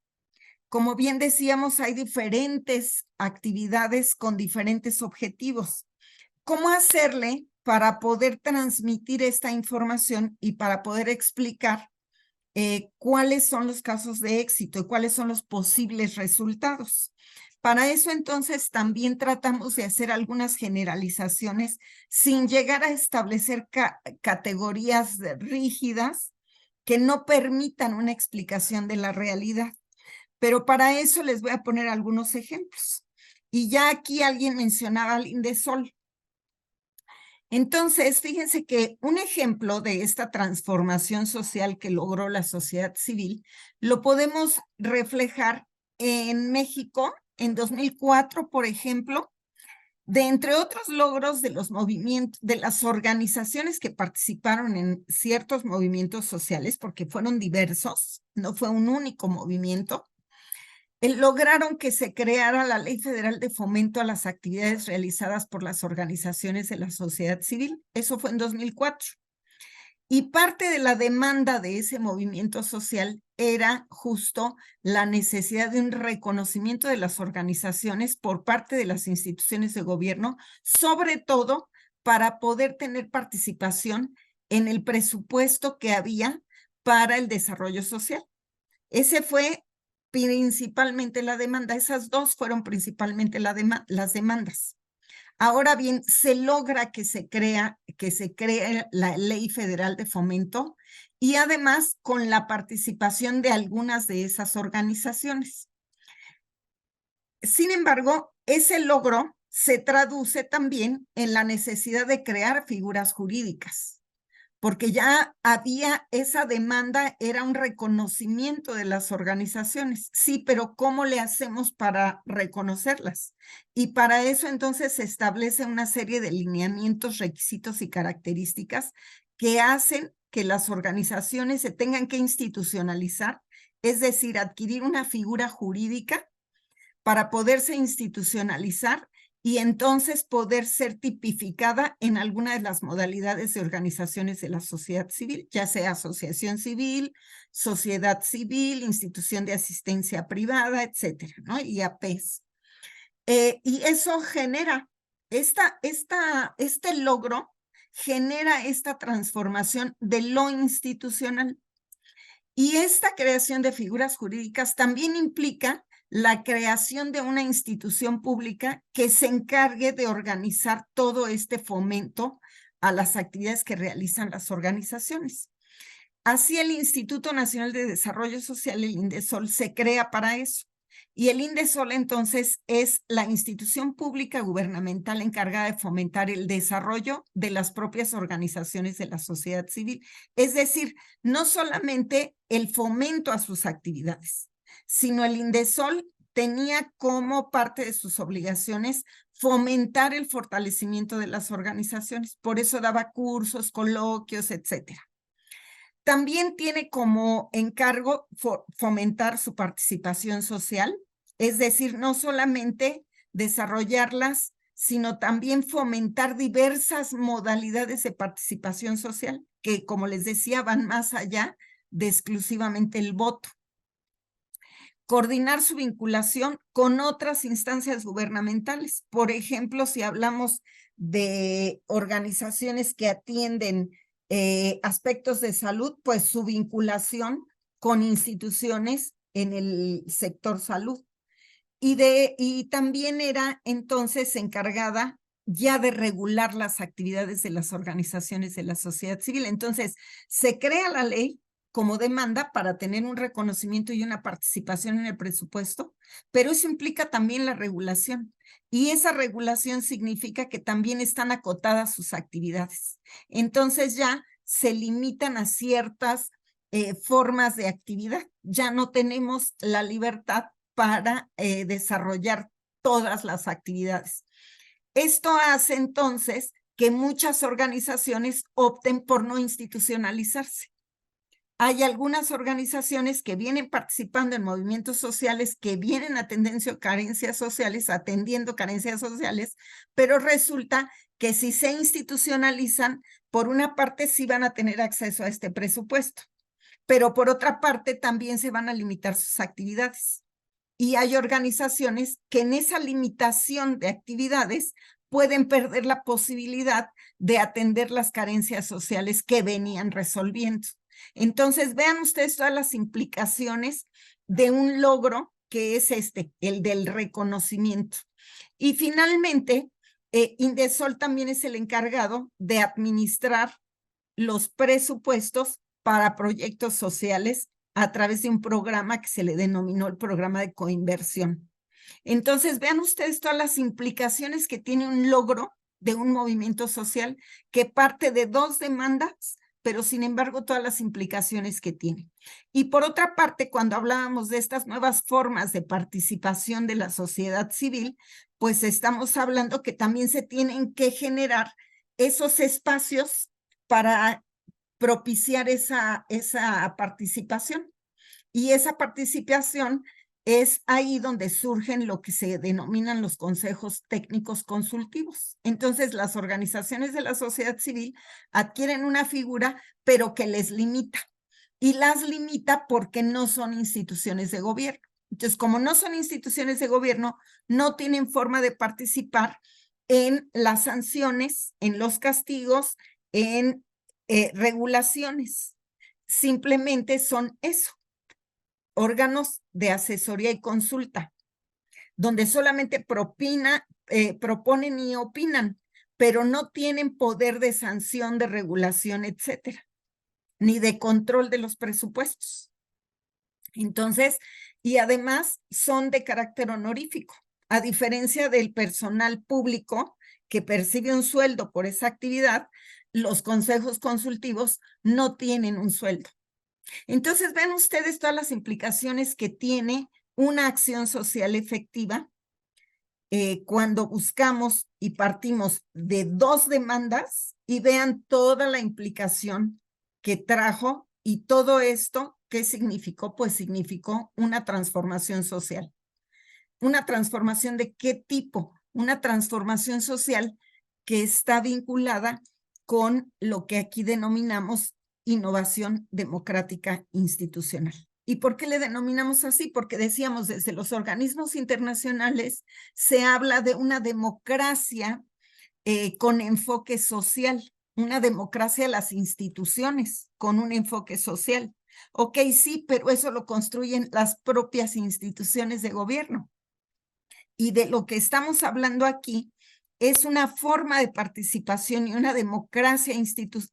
Como bien decíamos, hay diferentes actividades con diferentes objetivos. ¿Cómo hacerle para poder transmitir esta información y para poder explicar cuáles son los casos de éxito y cuáles son los posibles resultados? Para eso, entonces, también tratamos de hacer algunas generalizaciones sin llegar a establecer categorías rígidas que no permitan una explicación de la realidad. Pero para eso les voy a poner algunos ejemplos. Y ya aquí alguien mencionaba al Indesol. Entonces, fíjense que un ejemplo de esta transformación social que logró la sociedad civil lo podemos reflejar en México en 2004, por ejemplo, de entre otros logros de los movimientos, de las organizaciones que participaron en ciertos movimientos sociales, porque fueron diversos, no fue un único movimiento, lograron que se creara la Ley Federal de Fomento a las actividades realizadas por las organizaciones de la sociedad civil. Eso fue en 2004. Y parte de la demanda de ese movimiento social era justo la necesidad de un reconocimiento de las organizaciones por parte de las instituciones de gobierno, sobre todo para poder tener participación en el presupuesto que había para el desarrollo social. Ese fue principalmente la demanda, esas dos fueron principalmente las demandas. Ahora bien, se logra que se cree la Ley Federal de Fomento y además con la participación de algunas de esas organizaciones. Sin embargo, ese logro se traduce también en la necesidad de crear figuras jurídicas, porque ya había esa demanda, era un reconocimiento de las organizaciones. Sí, pero ¿cómo le hacemos para reconocerlas? Y para eso entonces se establece una serie de lineamientos, requisitos y características que hacen que las organizaciones se tengan que institucionalizar, es decir, adquirir una figura jurídica para poderse institucionalizar y entonces poder ser tipificada en alguna de las modalidades de organizaciones de la sociedad civil, ya sea asociación civil, sociedad civil, institución de asistencia privada, etcétera, ¿no? Y APs. Y eso genera, este logro genera esta transformación de lo institucional. Y esta creación de figuras jurídicas también implica la creación de una institución pública que se encargue de organizar todo este fomento a las actividades que realizan las organizaciones. Así, el Instituto Nacional de Desarrollo Social, el Indesol, se crea para eso. Y el Indesol, entonces, es la institución pública gubernamental encargada de fomentar el desarrollo de las propias organizaciones de la sociedad civil. Es decir, no solamente el fomento a sus actividades, sino el Indesol tenía como parte de sus obligaciones fomentar el fortalecimiento de las organizaciones. Por eso daba cursos, coloquios, etcétera. También tiene como encargo fomentar su participación social, es decir, no solamente desarrollarlas, sino también fomentar diversas modalidades de participación social, que, como les decía, van más allá de exclusivamente el voto. Coordinar su vinculación con otras instancias gubernamentales. Por ejemplo, si hablamos de organizaciones que atienden aspectos de salud, pues su vinculación con instituciones en el sector salud. Y también era entonces encargada ya de regular las actividades de las organizaciones de la sociedad civil. Entonces, se crea la ley como demanda para tener un reconocimiento y una participación en el presupuesto, pero eso implica también la regulación. Y esa regulación significa que también están acotadas sus actividades. Entonces ya se limitan a ciertas formas de actividad. Ya no tenemos la libertad para desarrollar todas las actividades. Esto hace entonces que muchas organizaciones opten por no institucionalizarse. Hay algunas organizaciones que vienen participando en movimientos sociales, que vienen atendiendo carencias sociales, pero resulta que si se institucionalizan, por una parte sí van a tener acceso a este presupuesto, pero por otra parte también se van a limitar sus actividades. Y hay organizaciones que en esa limitación de actividades pueden perder la posibilidad de atender las carencias sociales que venían resolviendo. Entonces, vean ustedes todas las implicaciones de un logro que es el del reconocimiento. Y finalmente, Indesol también es el encargado de administrar los presupuestos para proyectos sociales a través de un programa que se le denominó el programa de coinversión. Entonces, vean ustedes todas las implicaciones que tiene un logro de un movimiento social que parte de 2 demandas, pero sin embargo todas las implicaciones que tiene. Y por otra parte, cuando hablábamos de estas nuevas formas de participación de la sociedad civil, pues estamos hablando que también se tienen que generar esos espacios para propiciar esa participación. Y esa participación es ahí donde surgen lo que se denominan los consejos técnicos consultivos. Entonces, las organizaciones de la sociedad civil adquieren una figura, pero que les limita. Y las limita porque no son instituciones de gobierno. Entonces, como no son instituciones de gobierno, no tienen forma de participar en las sanciones, en los castigos, en regulaciones. Simplemente son eso, órganos de asesoría y consulta, donde solamente proponen y opinan, pero no tienen poder de sanción, de regulación, etcétera, ni de control de los presupuestos. Entonces, y además son de carácter honorífico, a diferencia del personal público que percibe un sueldo por esa actividad, los consejos consultivos no tienen un sueldo. Entonces, ven ustedes todas las implicaciones que tiene una acción social efectiva cuando buscamos y partimos de 2 demandas, y vean toda la implicación que trajo, y todo esto, ¿qué significó? Pues significó una transformación social. ¿Una transformación de qué tipo? Una transformación social que está vinculada con lo que aquí denominamos innovación democrática institucional. ¿Y por qué le denominamos así? Porque decíamos, desde los organismos internacionales se habla de una democracia con enfoque social, una democracia de las instituciones con un enfoque social. Ok, sí, pero eso lo construyen las propias instituciones de gobierno. Y de lo que estamos hablando aquí es una forma de participación y una democracia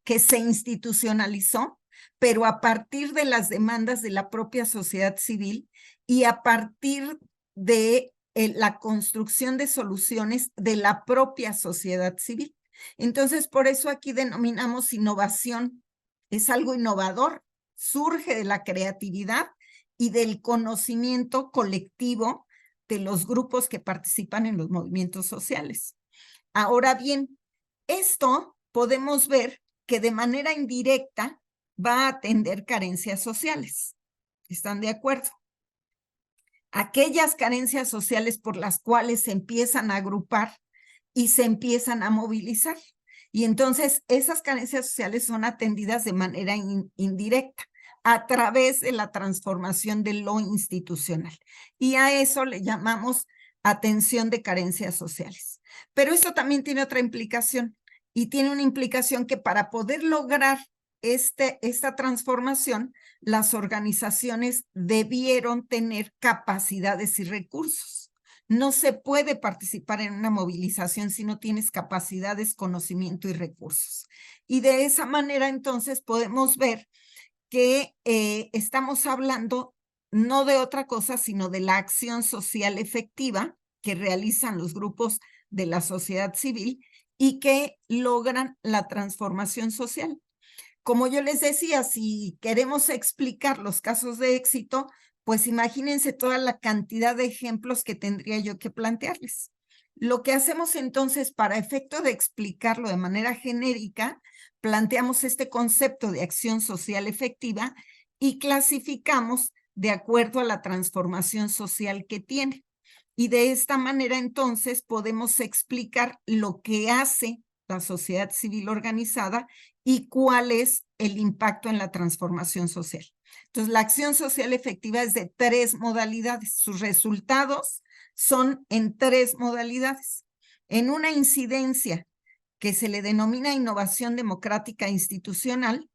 que se institucionalizó, pero a partir de las demandas de la propia sociedad civil y a partir de la construcción de soluciones de la propia sociedad civil. Entonces, por eso aquí denominamos innovación. Es algo innovador, surge de la creatividad y del conocimiento colectivo de los grupos que participan en los movimientos sociales. Ahora bien, esto podemos ver que de manera indirecta va a atender carencias sociales. ¿Están de acuerdo? Aquellas carencias sociales por las cuales se empiezan a agrupar y se empiezan a movilizar. Y entonces esas carencias sociales son atendidas de manera indirecta, a través de la transformación de lo institucional. Y a eso le llamamos atención de carencias sociales. Pero eso también tiene otra implicación, y tiene una implicación que para poder lograr esta transformación, las organizaciones debieron tener capacidades y recursos. No se puede participar en una movilización si no tienes capacidades, conocimiento y recursos. Y de esa manera entonces podemos ver que estamos hablando no de otra cosa, sino de la acción social efectiva que realizan los grupos de la sociedad civil y que logran la transformación social. Como yo les decía, si queremos explicar los casos de éxito, pues imagínense toda la cantidad de ejemplos que tendría yo que plantearles. Lo que hacemos entonces, para efecto de explicarlo de manera genérica, planteamos este concepto de acción social efectiva y clasificamos de acuerdo a la transformación social que tiene. Y de esta manera entonces podemos explicar lo que hace la sociedad civil organizada y cuál es el impacto en la transformación social. Entonces, la acción social efectiva es de 3 modalidades. Sus resultados son en 3 modalidades. En una incidencia que se le denomina innovación democrática institucional,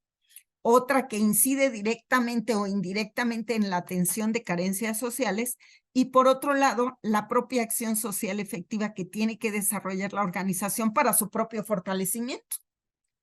otra que incide directamente o indirectamente en la atención de carencias sociales, y por otro lado, la propia acción social efectiva que tiene que desarrollar la organización para su propio fortalecimiento,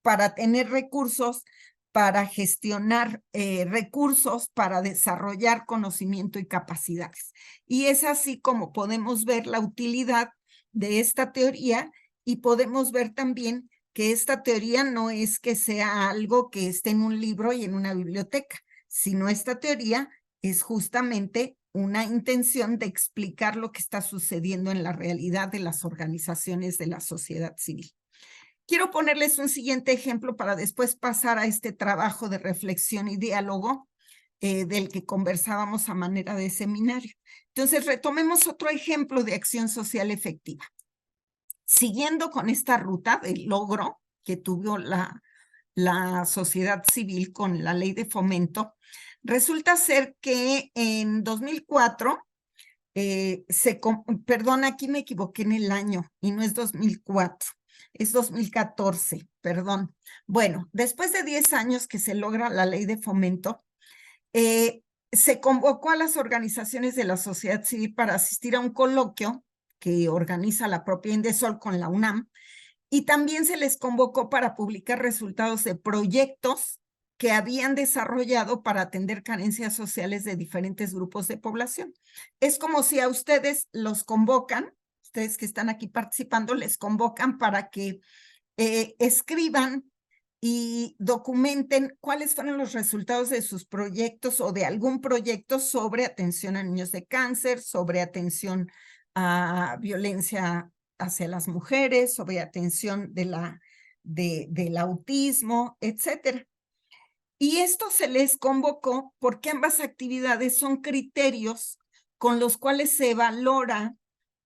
para tener recursos, para gestionar recursos, para desarrollar conocimiento y capacidades. Y es así como podemos ver la utilidad de esta teoría, y podemos ver también que esta teoría no es que sea algo que esté en un libro y en una biblioteca, sino esta teoría es justamente una intención de explicar lo que está sucediendo en la realidad de las organizaciones de la sociedad civil. Quiero ponerles un siguiente ejemplo para después pasar a este trabajo de reflexión y diálogo del que conversábamos a manera de seminario. Entonces, retomemos otro ejemplo de acción social efectiva. Siguiendo con esta ruta del logro que tuvo la sociedad civil con la ley de fomento, resulta ser que en 2004, perdón, aquí me equivoqué en el año y no es 2004. Es 2014, perdón. Bueno, después de 10 años que se logra la ley de fomento, se convocó a las organizaciones de la sociedad civil para asistir a un coloquio que organiza la propia Indesol con la UNAM, y también se les convocó para publicar resultados de proyectos que habían desarrollado para atender carencias sociales de diferentes grupos de población. Es como si a ustedes los convocan, ustedes que están aquí participando, les convocan para que escriban y documenten cuáles fueron los resultados de sus proyectos o de algún proyecto sobre atención a niños de cáncer, sobre atención a violencia hacia las mujeres, sobre atención del autismo, etcétera. Y esto se les convocó porque ambas actividades son criterios con los cuales se valora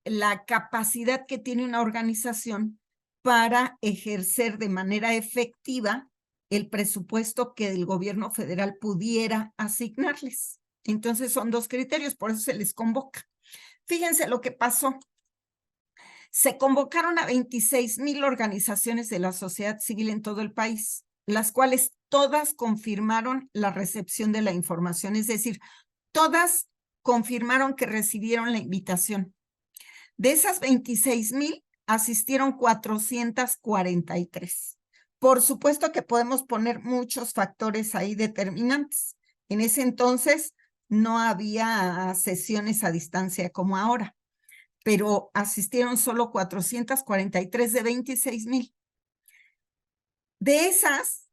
la capacidad que tiene una organización para ejercer de manera efectiva el presupuesto que el gobierno federal pudiera asignarles. Entonces son 2 criterios, por eso se les convoca. Fíjense lo que pasó. Se convocaron a 26,000 organizaciones de la sociedad civil en todo el país, las cuales todas confirmaron la recepción de la información, es decir, todas confirmaron que recibieron la invitación. De esas 26,000, asistieron 443. Por supuesto que podemos poner muchos factores ahí determinantes. En ese entonces no había sesiones a distancia como ahora, pero asistieron solo 443 de 26,000. De esas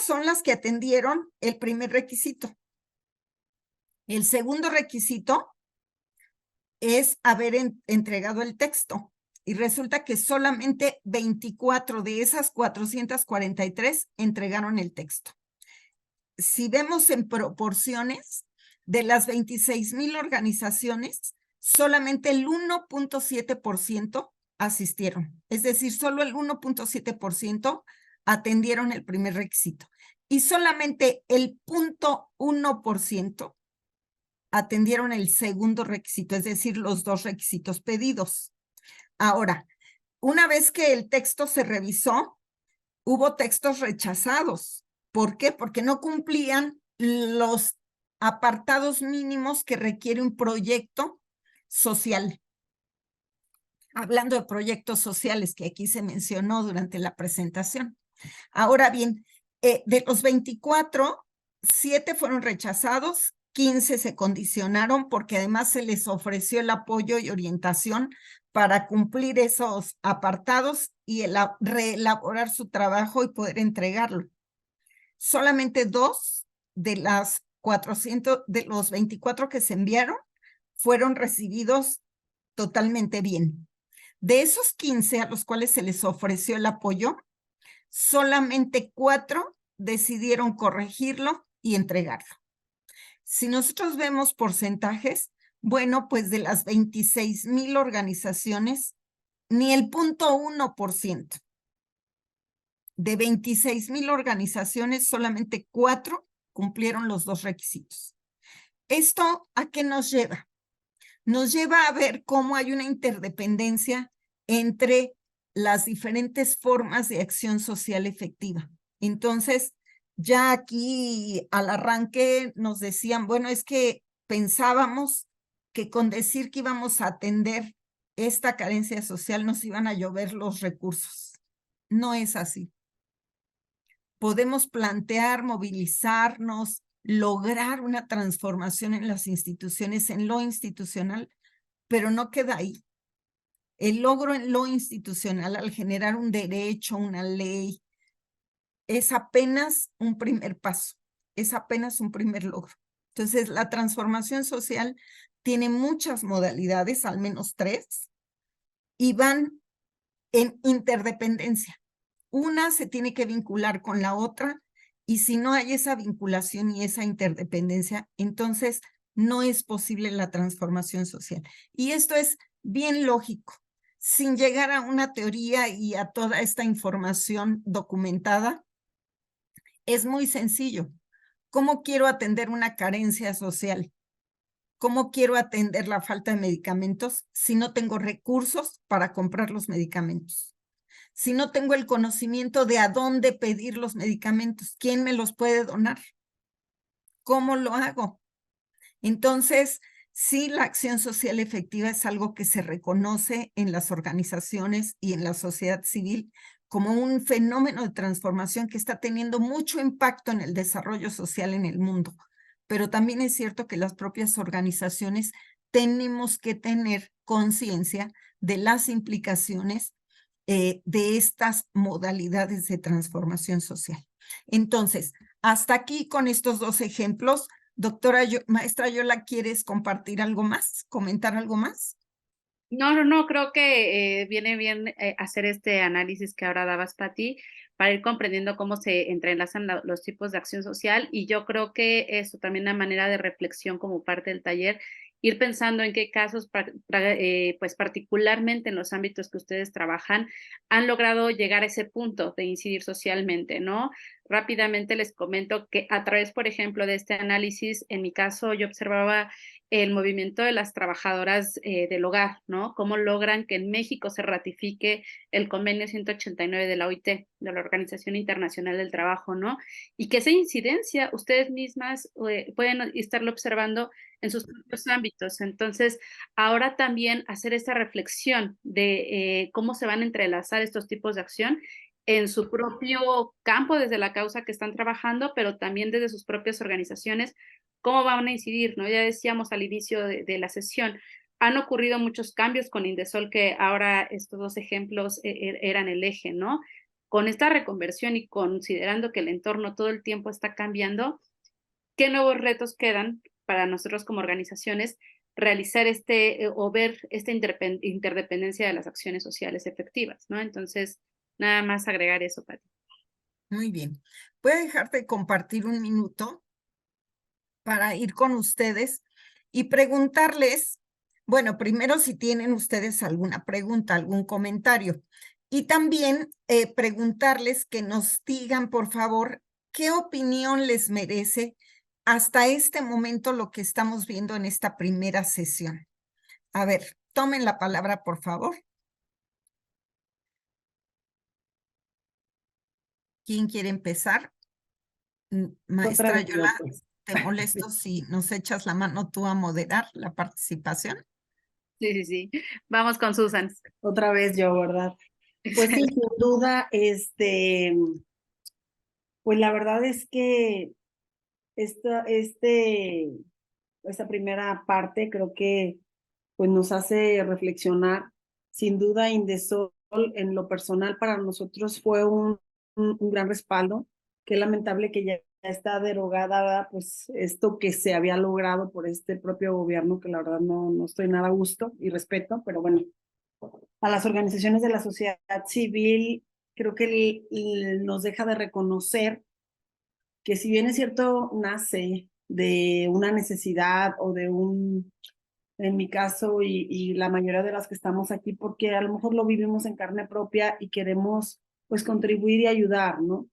son las que atendieron el primer requisito. El segundo requisito es haber entregado el texto. Y resulta que solamente 24 de esas 443 entregaron el texto. Si vemos en proporciones, de las 26,000 organizaciones, solamente el 1.7% asistieron. Es decir, solo el 1.7% atendieron el primer requisito. Y solamente el 0.1% atendieron el segundo requisito, es decir, los 2 requisitos pedidos. Ahora, una vez que el texto se revisó, hubo textos rechazados. ¿Por qué? Porque no cumplían los apartados mínimos que requiere un proyecto social. Hablando de proyectos sociales que aquí se mencionó durante la presentación. Ahora bien, de los 24, 7 fueron rechazados, 15 se condicionaron porque además se les ofreció el apoyo y orientación para cumplir esos apartados y reelaborar su trabajo y poder entregarlo. Solamente 2 de las 400, de los 24 que se enviaron fueron recibidos totalmente bien. De esos 15 a los cuales se les ofreció el apoyo, solamente 4 decidieron corregirlo y entregarlo. Si nosotros vemos porcentajes, bueno, pues de las 26,000 organizaciones, ni el 0.1%. De 26,000 organizaciones, solamente 4 cumplieron los 2 requisitos. ¿Esto a qué nos lleva? Nos lleva a ver cómo hay una interdependencia entre las diferentes formas de acción social efectiva. Entonces, ya aquí al arranque nos decían, bueno, es que pensábamos que con decir que íbamos a atender esta carencia social nos iban a llover los recursos. No es así. Podemos plantear, movilizarnos, lograr una transformación en las instituciones, en lo institucional, pero no queda ahí. El logro en lo institucional al generar un derecho, una ley, es apenas un primer paso, es apenas un primer logro. Entonces, la transformación social tiene muchas modalidades, al menos 3, y van en interdependencia. Una se tiene que vincular con la otra, y si no hay esa vinculación y esa interdependencia, entonces no es posible la transformación social. Y esto es bien lógico, sin llegar a una teoría y a toda esta información documentada. Es muy sencillo. ¿Cómo quiero atender una carencia social? ¿Cómo quiero atender la falta de medicamentos si no tengo recursos para comprar los medicamentos? Si no tengo el conocimiento de a dónde pedir los medicamentos, ¿quién me los puede donar? ¿Cómo lo hago? Entonces, sí, la acción social efectiva es algo que se reconoce en las organizaciones y en la sociedad civil como un fenómeno de transformación que está teniendo mucho impacto en el desarrollo social en el mundo. Pero también es cierto que las propias organizaciones tenemos que tener conciencia de las implicaciones de estas modalidades de transformación social. Entonces, hasta aquí con estos 2 ejemplos. Doctora, maestra Yola, ¿quieres compartir algo más? ¿Comentar algo más?
No, creo que viene bien hacer este análisis que ahora dabas, Pati, para ir comprendiendo cómo se entrelazan los tipos de acción social, y yo creo que eso también es una manera de reflexión como parte del taller, ir pensando en qué casos, pues particularmente en los ámbitos que ustedes trabajan, han logrado llegar a ese punto de incidir socialmente, ¿no? Rápidamente les comento que a través, por ejemplo, de este análisis, en mi caso yo observaba el movimiento de las trabajadoras del hogar, ¿no? Cómo logran que en México se ratifique el convenio 189 de la OIT, de la Organización Internacional del Trabajo, ¿no? Y que esa incidencia ustedes mismas pueden estarlo observando en sus propios ámbitos. Entonces, ahora también hacer esta reflexión de cómo se van a entrelazar estos tipos de acción en su propio campo desde la causa que están trabajando, pero también desde sus propias organizaciones, cómo van a incidir, ¿no? Ya decíamos al inicio de la sesión, han ocurrido muchos cambios con Indesol, que ahora estos 2 ejemplos eran el eje, ¿no? Con esta reconversión y considerando que el entorno todo el tiempo está cambiando, ¿qué nuevos retos quedan para nosotros como organizaciones realizar o ver esta interdependencia de las acciones sociales efectivas, ¿no? Entonces, nada más agregar eso, Pati.
Muy bien. Voy a dejarte compartir un minuto para ir con ustedes y preguntarles, bueno, primero si tienen ustedes alguna pregunta, algún comentario, y también preguntarles que nos digan, por favor, qué opinión les merece hasta este momento lo que estamos viendo en esta primera sesión. A ver, tomen la palabra, por favor. ¿Quién quiere empezar? Maestra Yola, ¿te molesto si nos echas la mano tú a moderar la participación?
Sí. Vamos con Susan.
Otra vez yo, ¿verdad? Pues sí, sin duda, pues la verdad es que esta primera parte creo que pues nos hace reflexionar. Sin duda, Indesol en lo personal para nosotros fue un gran respaldo. Qué lamentable que ya está derogada, ¿verdad? Pues esto que se había logrado por este propio gobierno, que la verdad no estoy nada a gusto y respeto, pero bueno, a las organizaciones de la sociedad civil creo que nos deja de reconocer que si bien es cierto, nace de una necesidad o de en mi caso y la mayoría de las que estamos aquí, porque a lo mejor lo vivimos en carne propia y queremos pues contribuir y ayudar, ¿no?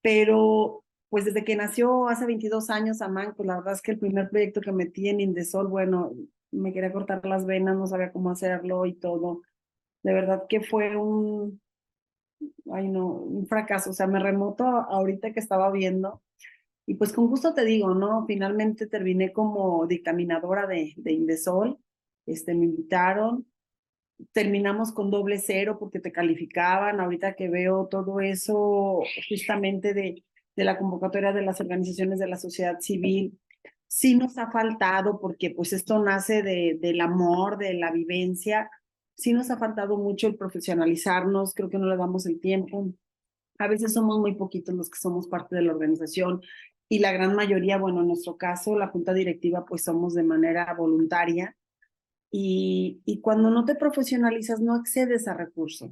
Pero pues desde que nació hace 22 años Amán, pues la verdad es que el primer proyecto que metí en Indesol, bueno, me quería cortar las venas, no sabía cómo hacerlo y todo. De verdad que fue un fracaso, o sea, me remoto ahorita que estaba viendo. Y pues con gusto te digo, ¿no? Finalmente terminé como dictaminadora de Indesol, me invitaron, terminamos con 0 porque te calificaban, ahorita que veo todo eso justamente de la convocatoria de las organizaciones de la sociedad civil, sí nos ha faltado porque pues esto nace del amor, de la vivencia, sí nos ha faltado mucho el profesionalizarnos, creo que no le damos el tiempo. A veces somos muy poquitos los que somos parte de la organización y la gran mayoría, bueno, en nuestro caso, la junta directiva, pues somos de manera voluntaria y cuando no te profesionalizas no accedes a recursos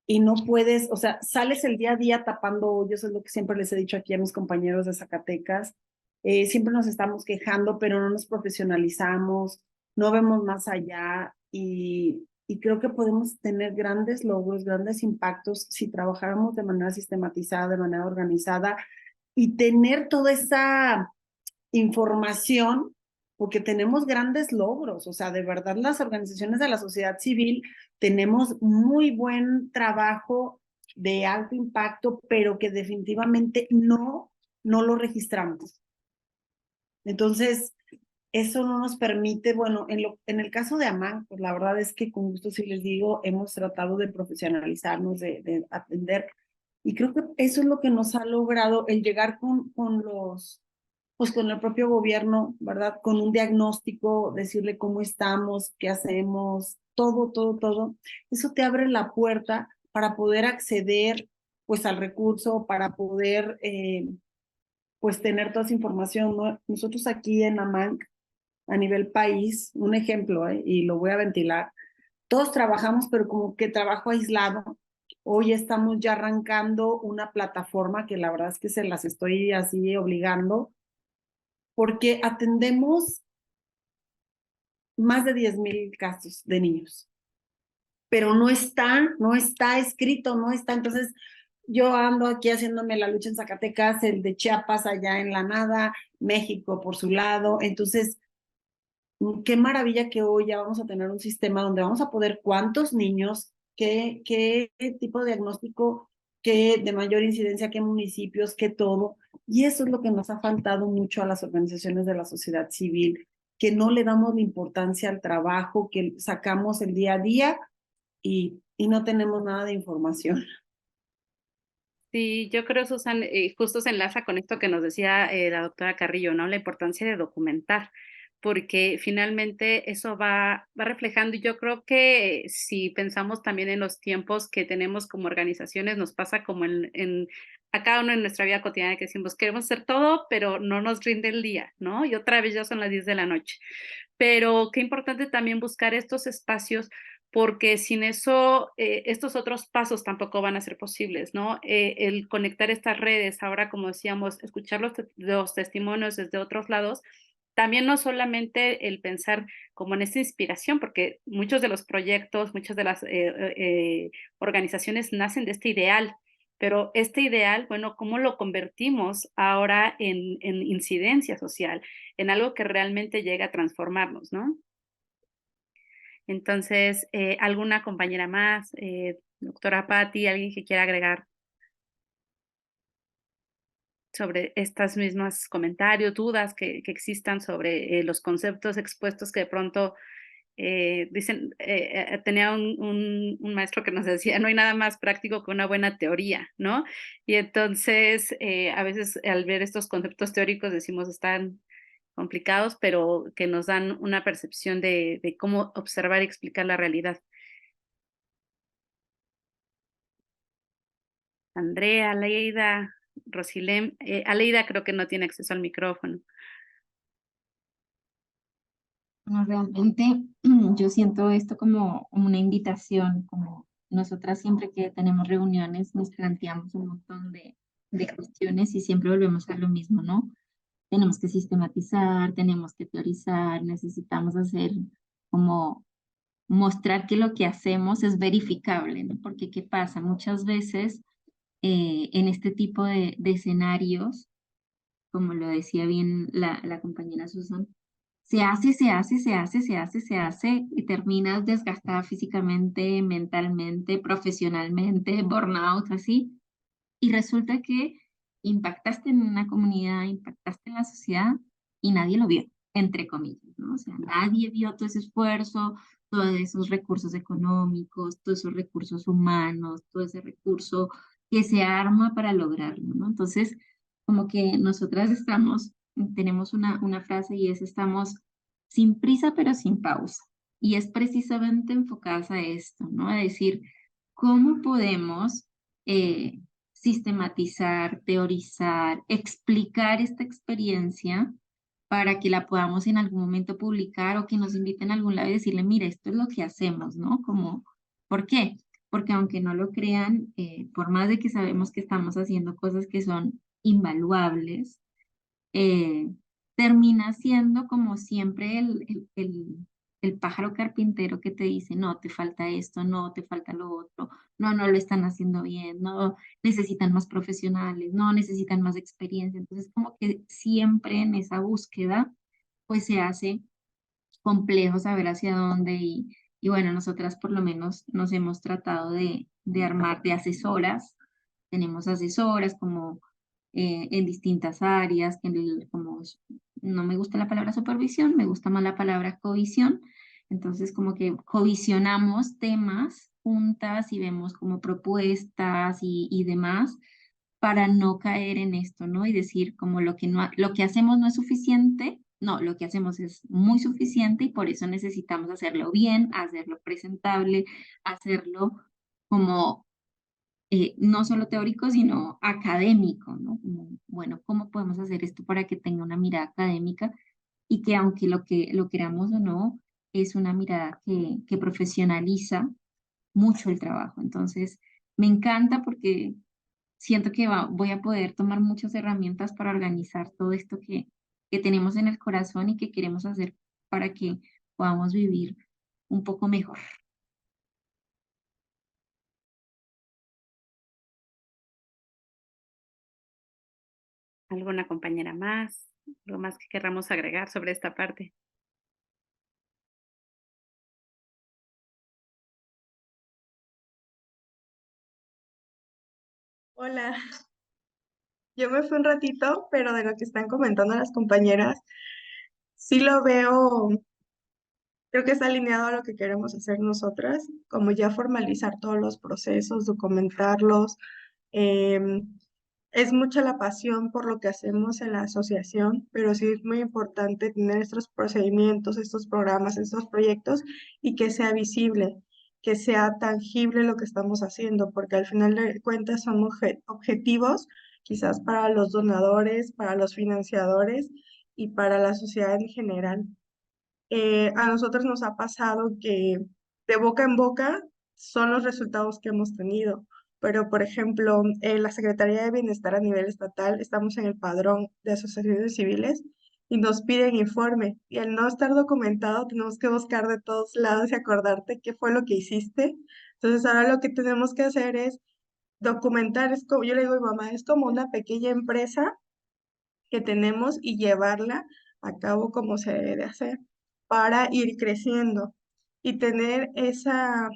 y no puedes, o sea, sales el día a día tapando hoyos, es lo que siempre les he dicho aquí a mis compañeros de Zacatecas, siempre nos estamos quejando, pero no nos profesionalizamos, no vemos más allá y creo que podemos tener grandes logros, grandes impactos si trabajáramos de manera sistematizada, de manera organizada y tener toda esa información, porque tenemos grandes logros, o sea, de verdad las organizaciones de la sociedad civil tenemos muy buen trabajo de alto impacto, pero que definitivamente no lo registramos. Entonces, eso no nos permite, bueno, en el caso de Amán, pues la verdad es que con gusto sí les digo, hemos tratado de profesionalizarnos, de atender, y creo que eso es lo que nos ha logrado el llegar pues con el propio gobierno, ¿verdad? Con un diagnóstico, decirle cómo estamos, qué hacemos, todo. Eso te abre la puerta para poder acceder, pues, al recurso, para poder, pues, tener toda esa información, ¿no? Nosotros aquí en AMANC, a nivel país, un ejemplo, y lo voy a ventilar, todos trabajamos, pero como que trabajo aislado. Hoy estamos ya arrancando una plataforma que la verdad es que se las estoy así obligando, porque atendemos más de 10,000 casos de niños, pero no está escrito, no está. Entonces, yo ando aquí haciéndome la lucha en Zacatecas, el de Chiapas allá en la nada, México por su lado. Entonces, qué maravilla que hoy ya vamos a tener un sistema donde vamos a poder cuántos niños, qué tipo de diagnóstico, qué de mayor incidencia, qué municipios, qué todo. Y eso es lo que nos ha faltado mucho a las organizaciones de la sociedad civil, que no le damos la importancia al trabajo que sacamos el día a día y no tenemos nada de información.
Sí, yo creo, Susan, justo se enlaza con esto que nos decía la doctora Carrillo, ¿no? La importancia de documentar, porque finalmente eso va reflejando, y yo creo que si pensamos también en los tiempos que tenemos como organizaciones, nos pasa como a cada uno en nuestra vida cotidiana que decimos, queremos hacer todo, pero no nos rinde el día, ¿no? Y otra vez ya son las 10 de la noche. Pero qué importante también buscar estos espacios porque sin eso estos otros pasos tampoco van a ser posibles, ¿no? El conectar estas redes, ahora como decíamos, escuchar los testimonios desde otros lados, también no solamente el pensar como en esta inspiración, porque muchos de los proyectos, muchas de las organizaciones nacen de este ideal, pero este ideal, bueno, ¿cómo lo convertimos ahora en incidencia social, en algo que realmente llega a transformarnos, ¿no? Entonces, ¿alguna compañera más? Doctora Patti, ¿alguien que quiera agregar sobre estas mismas comentarios, dudas que existan sobre los conceptos expuestos que de pronto tenía un maestro que nos decía, no hay nada más práctico que una buena teoría, ¿no? Y entonces, a veces al ver estos conceptos teóricos decimos están complicados, pero que nos dan una percepción de cómo observar y explicar la realidad. Andrea, Aleida, Rosilem, Aleida creo que no tiene acceso al micrófono.
No, realmente yo siento esto como una invitación, como nosotras siempre que tenemos reuniones nos planteamos un montón de cuestiones y siempre volvemos a lo mismo, ¿no? Tenemos que sistematizar, tenemos que teorizar, necesitamos hacer como mostrar que lo que hacemos es verificable, ¿no? Porque ¿qué pasa? Muchas veces en este tipo de escenarios, como lo decía bien la compañera Susan, se hace, se hace, se hace, se hace, se hace y terminas desgastada físicamente, mentalmente, profesionalmente, burnout, así. Y resulta que impactaste en una comunidad, impactaste en la sociedad y nadie lo vio, entre comillas, ¿no? O sea, nadie vio todo ese esfuerzo, todos esos recursos económicos, todos esos recursos humanos, todo ese recurso que se arma para lograrlo, ¿no? Entonces, como que nosotras estamos, tenemos una frase y es estamos sin prisa pero sin pausa. Y es precisamente enfocadas a esto, ¿no? A decir, ¿cómo podemos sistematizar, teorizar, explicar esta experiencia para que la podamos en algún momento publicar o que nos inviten a algún lado y decirle, mira, esto es lo que hacemos, ¿no? Como, ¿por qué? Porque aunque no lo crean, por más de que sabemos que estamos haciendo cosas que son invaluables, eh, termina siendo como siempre el pájaro carpintero que te dice, no, te falta esto, no, te falta lo otro, no, no lo están haciendo bien, no, necesitan más profesionales, no, necesitan más experiencia. Entonces, como que siempre en esa búsqueda, pues se hace complejo saber hacia dónde y bueno, nosotras por lo menos nos hemos tratado de armar de asesoras, tenemos asesoras como en distintas áreas, que como no me gusta la palabra supervisión, me gusta más la palabra covisión, entonces como que covisionamos temas juntas y vemos como propuestas y demás para no caer en esto, ¿no? Y decir como lo que, no, lo que hacemos no es suficiente, no, lo que hacemos es muy suficiente y por eso necesitamos hacerlo bien, hacerlo presentable, hacerlo como no solo teórico, sino académico, ¿no? Como, bueno, ¿cómo podemos hacer esto para que tenga una mirada académica y que aunque lo queramos o no, es una mirada que profesionaliza mucho el trabajo? Entonces, me encanta porque siento que voy a poder tomar muchas herramientas para organizar todo esto que tenemos en el corazón y que queremos hacer para que podamos vivir un poco mejor.
¿Alguna compañera más? ¿Algo más que queramos agregar sobre esta parte?
Hola, yo me fui un ratito, pero de lo que están comentando las compañeras, sí lo veo, creo que está alineado a lo que queremos hacer nosotras, como ya formalizar todos los procesos, documentarlos. em, es mucha la pasión por lo que hacemos en la asociación, pero sí es muy importante tener estos procedimientos, estos programas, estos proyectos y que sea visible, que sea tangible lo que estamos haciendo, porque al final de cuentas son objetivos quizás para los donadores, para los financiadores y para la sociedad en general. A nosotros nos ha pasado que de boca en boca son los resultados que hemos tenido, pero por ejemplo, en la Secretaría de Bienestar a nivel estatal estamos en el padrón de asociaciones civiles y nos piden informe y al no estar documentado tenemos que buscar de todos lados y acordarte qué fue lo que hiciste. Entonces ahora lo que tenemos que hacer es documentar, es como, yo le digo a mi mamá, es como una pequeña empresa que tenemos y llevarla a cabo como se debe de hacer para ir creciendo y tener esa,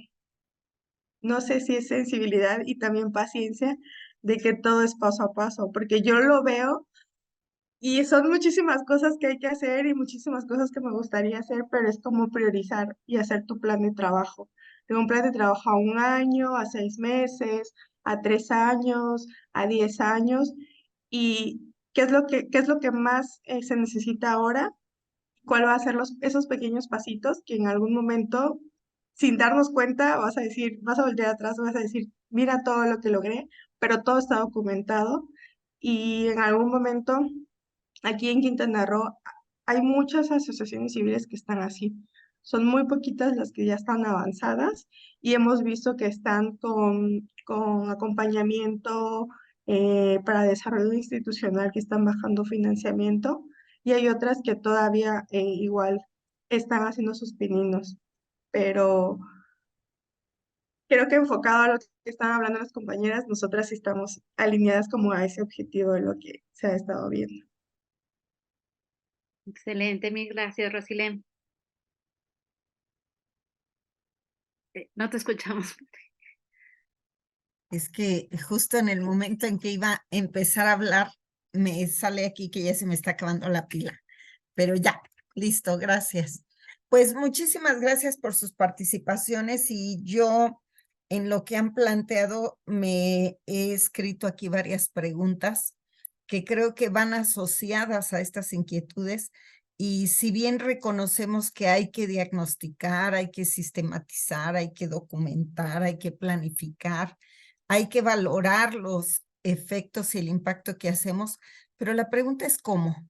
no sé si es sensibilidad y también paciencia de que todo es paso a paso, porque yo lo veo Y son muchísimas cosas que hay que hacer y muchísimas cosas que me gustaría hacer, pero es como priorizar y hacer tu plan de trabajo. Tengo un plan de trabajo a 1 año, a 6 meses, a 3 años, a 10 años. ¿Y qué es lo que más se necesita ahora? ¿Cuál va a ser esos pequeños pasitos que en algún momento, sin darnos cuenta, vas a decir, vas a voltear atrás, vas a decir, mira todo lo que logré, pero todo está documentado y en algún momento aquí en Quintana Roo hay muchas asociaciones civiles que están así. Son muy poquitas las que ya están avanzadas y hemos visto que están con acompañamiento para desarrollo institucional, que están bajando financiamiento, y hay otras que todavía igual están haciendo sus pininos. Pero creo que enfocado a lo que están hablando las compañeras, nosotras sí estamos alineadas como a ese objetivo de lo que se ha estado viendo.
Excelente, mil gracias, Rosilén. No te escuchamos.
Es que justo en el momento en que iba a empezar a hablar, me sale aquí que ya se me está acabando la pila. Pero ya, listo, gracias. Pues muchísimas gracias por sus participaciones y yo en lo que han planteado me he escrito aquí varias preguntas que creo que van asociadas a estas inquietudes y si bien reconocemos que hay que diagnosticar, hay que sistematizar, hay que documentar, hay que planificar, hay que valorar los efectos y el impacto que hacemos, pero la pregunta es ¿cómo?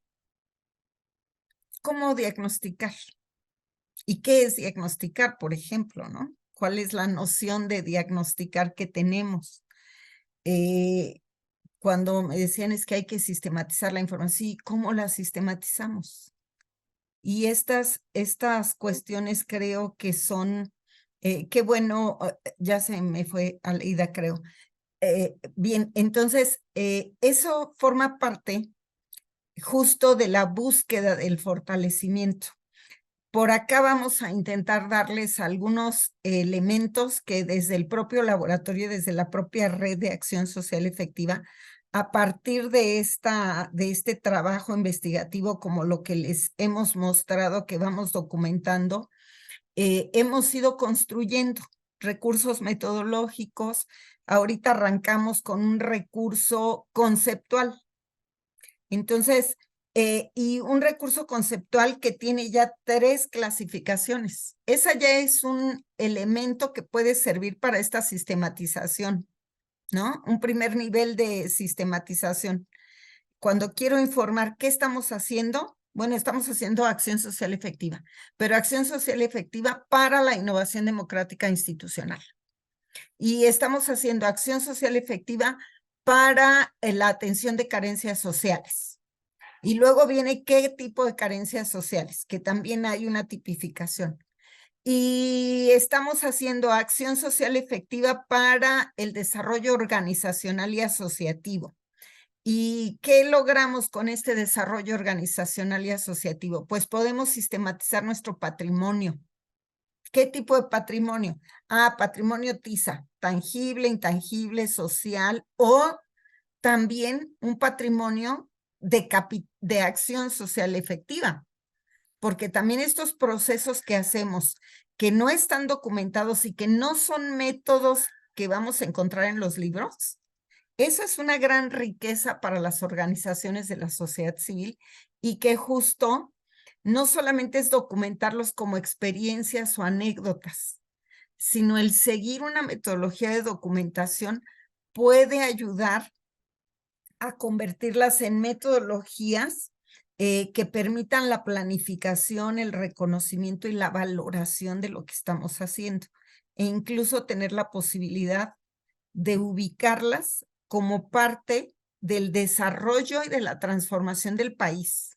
¿Cómo diagnosticar? ¿Y qué es diagnosticar, por ejemplo, no? ¿Cuál es la noción de diagnosticar que tenemos? Cuando me decían es que hay que sistematizar la información, sí, ¿cómo la sistematizamos? Y estas cuestiones creo que son, qué bueno, ya se me fue Aleida, creo. Bien, entonces, eso forma parte justo de la búsqueda del fortalecimiento. Por acá vamos a intentar darles algunos elementos que desde el propio laboratorio, desde la propia red de acción social efectiva, a partir de este trabajo investigativo, como lo que les hemos mostrado que vamos documentando, hemos ido construyendo recursos metodológicos. Ahorita arrancamos con un recurso conceptual. Entonces, y un recurso conceptual que tiene ya 3 clasificaciones. Esa ya es un elemento que puede servir para esta sistematización, ¿no? Un primer nivel de sistematización. Cuando quiero informar qué estamos haciendo, bueno, estamos haciendo acción social efectiva, pero acción social efectiva para la innovación democrática institucional. Y estamos haciendo acción social efectiva para la atención de carencias sociales. Y luego viene qué tipo de carencias sociales, que también hay una tipificación. Y estamos haciendo acción social efectiva para el desarrollo organizacional y asociativo. ¿Y qué logramos con este desarrollo organizacional y asociativo? Pues podemos sistematizar nuestro patrimonio. ¿Qué tipo de patrimonio? Patrimonio TISA, tangible, intangible, social, o también un patrimonio de acción social efectiva, porque también estos procesos que hacemos, que no están documentados y que no son métodos que vamos a encontrar en los libros, eso es una gran riqueza para las organizaciones de la sociedad civil y que justo no solamente es documentarlos como experiencias o anécdotas, sino el seguir una metodología de documentación puede ayudar a convertirlas en metodologías que permitan la planificación, el reconocimiento y la valoración de lo que estamos haciendo, e incluso tener la posibilidad de ubicarlas como parte del desarrollo y de la transformación del país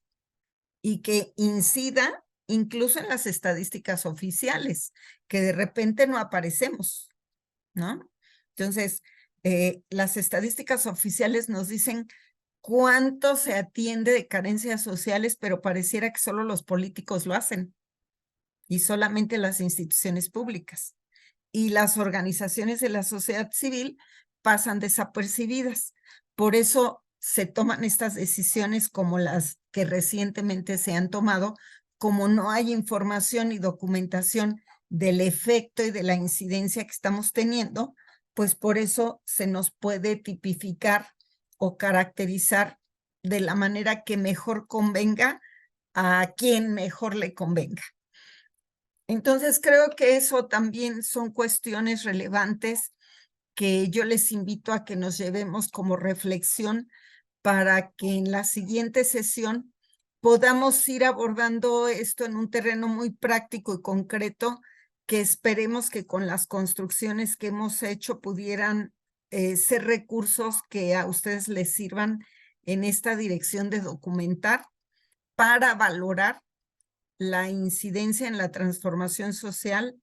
y que incida incluso en las estadísticas oficiales, que de repente no aparecemos, ¿no? Entonces, las estadísticas oficiales nos dicen cuánto se atiende de carencias sociales, pero pareciera que solo los políticos lo hacen y solamente las instituciones públicas. Y las organizaciones de la sociedad civil pasan desapercibidas. Por eso se toman estas decisiones como las que recientemente se han tomado, como no hay información y documentación del efecto y de la incidencia que estamos teniendo, pues por eso se nos puede tipificar o caracterizar de la manera que mejor convenga a quien mejor le convenga. Entonces creo que eso también son cuestiones relevantes que yo les invito a que nos llevemos como reflexión para que en la siguiente sesión podamos ir abordando esto en un terreno muy práctico y concreto, que esperemos que con las construcciones que hemos hecho pudieran ser recursos que a ustedes les sirvan en esta dirección de documentar para valorar la incidencia en la transformación social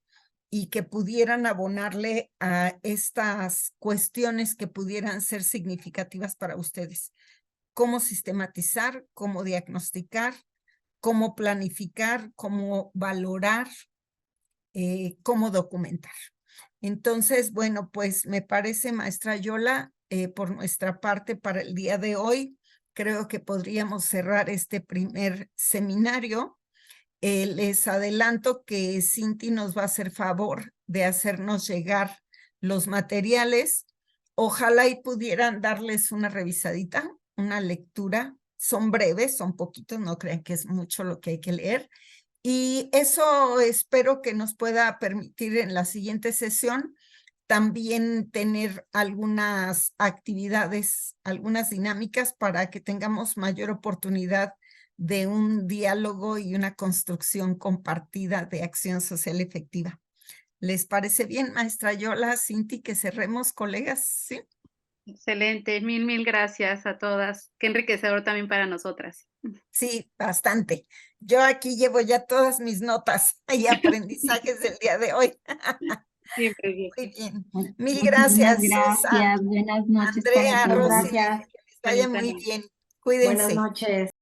y que pudieran abonarle a estas cuestiones que pudieran ser significativas para ustedes. Cómo sistematizar, cómo diagnosticar, cómo planificar, cómo valorar, cómo documentar. Entonces, bueno, pues me parece, maestra Yola, por nuestra parte para el día de hoy, creo que podríamos cerrar este primer seminario. Les adelanto que Cinti nos va a hacer favor de hacernos llegar los materiales. Ojalá y pudieran darles una revisadita, una lectura. Son breves, son poquitos, no crean que es mucho lo que hay que leer. Y eso espero que nos pueda permitir en la siguiente sesión también tener algunas actividades, algunas dinámicas para que tengamos mayor oportunidad de un diálogo y una construcción compartida de acción social efectiva. ¿Les parece bien, maestra Yola, Cinti, que cerremos, colegas? ¿Sí?
Excelente, mil gracias a todas. Qué enriquecedor también para nosotras.
Sí, bastante. Yo aquí llevo ya todas mis notas y aprendizajes del día de hoy.
Siempre bien.
Muy bien. Mil
Muchísimas
gracias,
gracias.
Susan,
Buenas noches
Andrea,
para todos.
Rosy,
Gracias.
que les vaya
Bonita
muy
noche.
bien.
Buenas
Cuídense.
noches.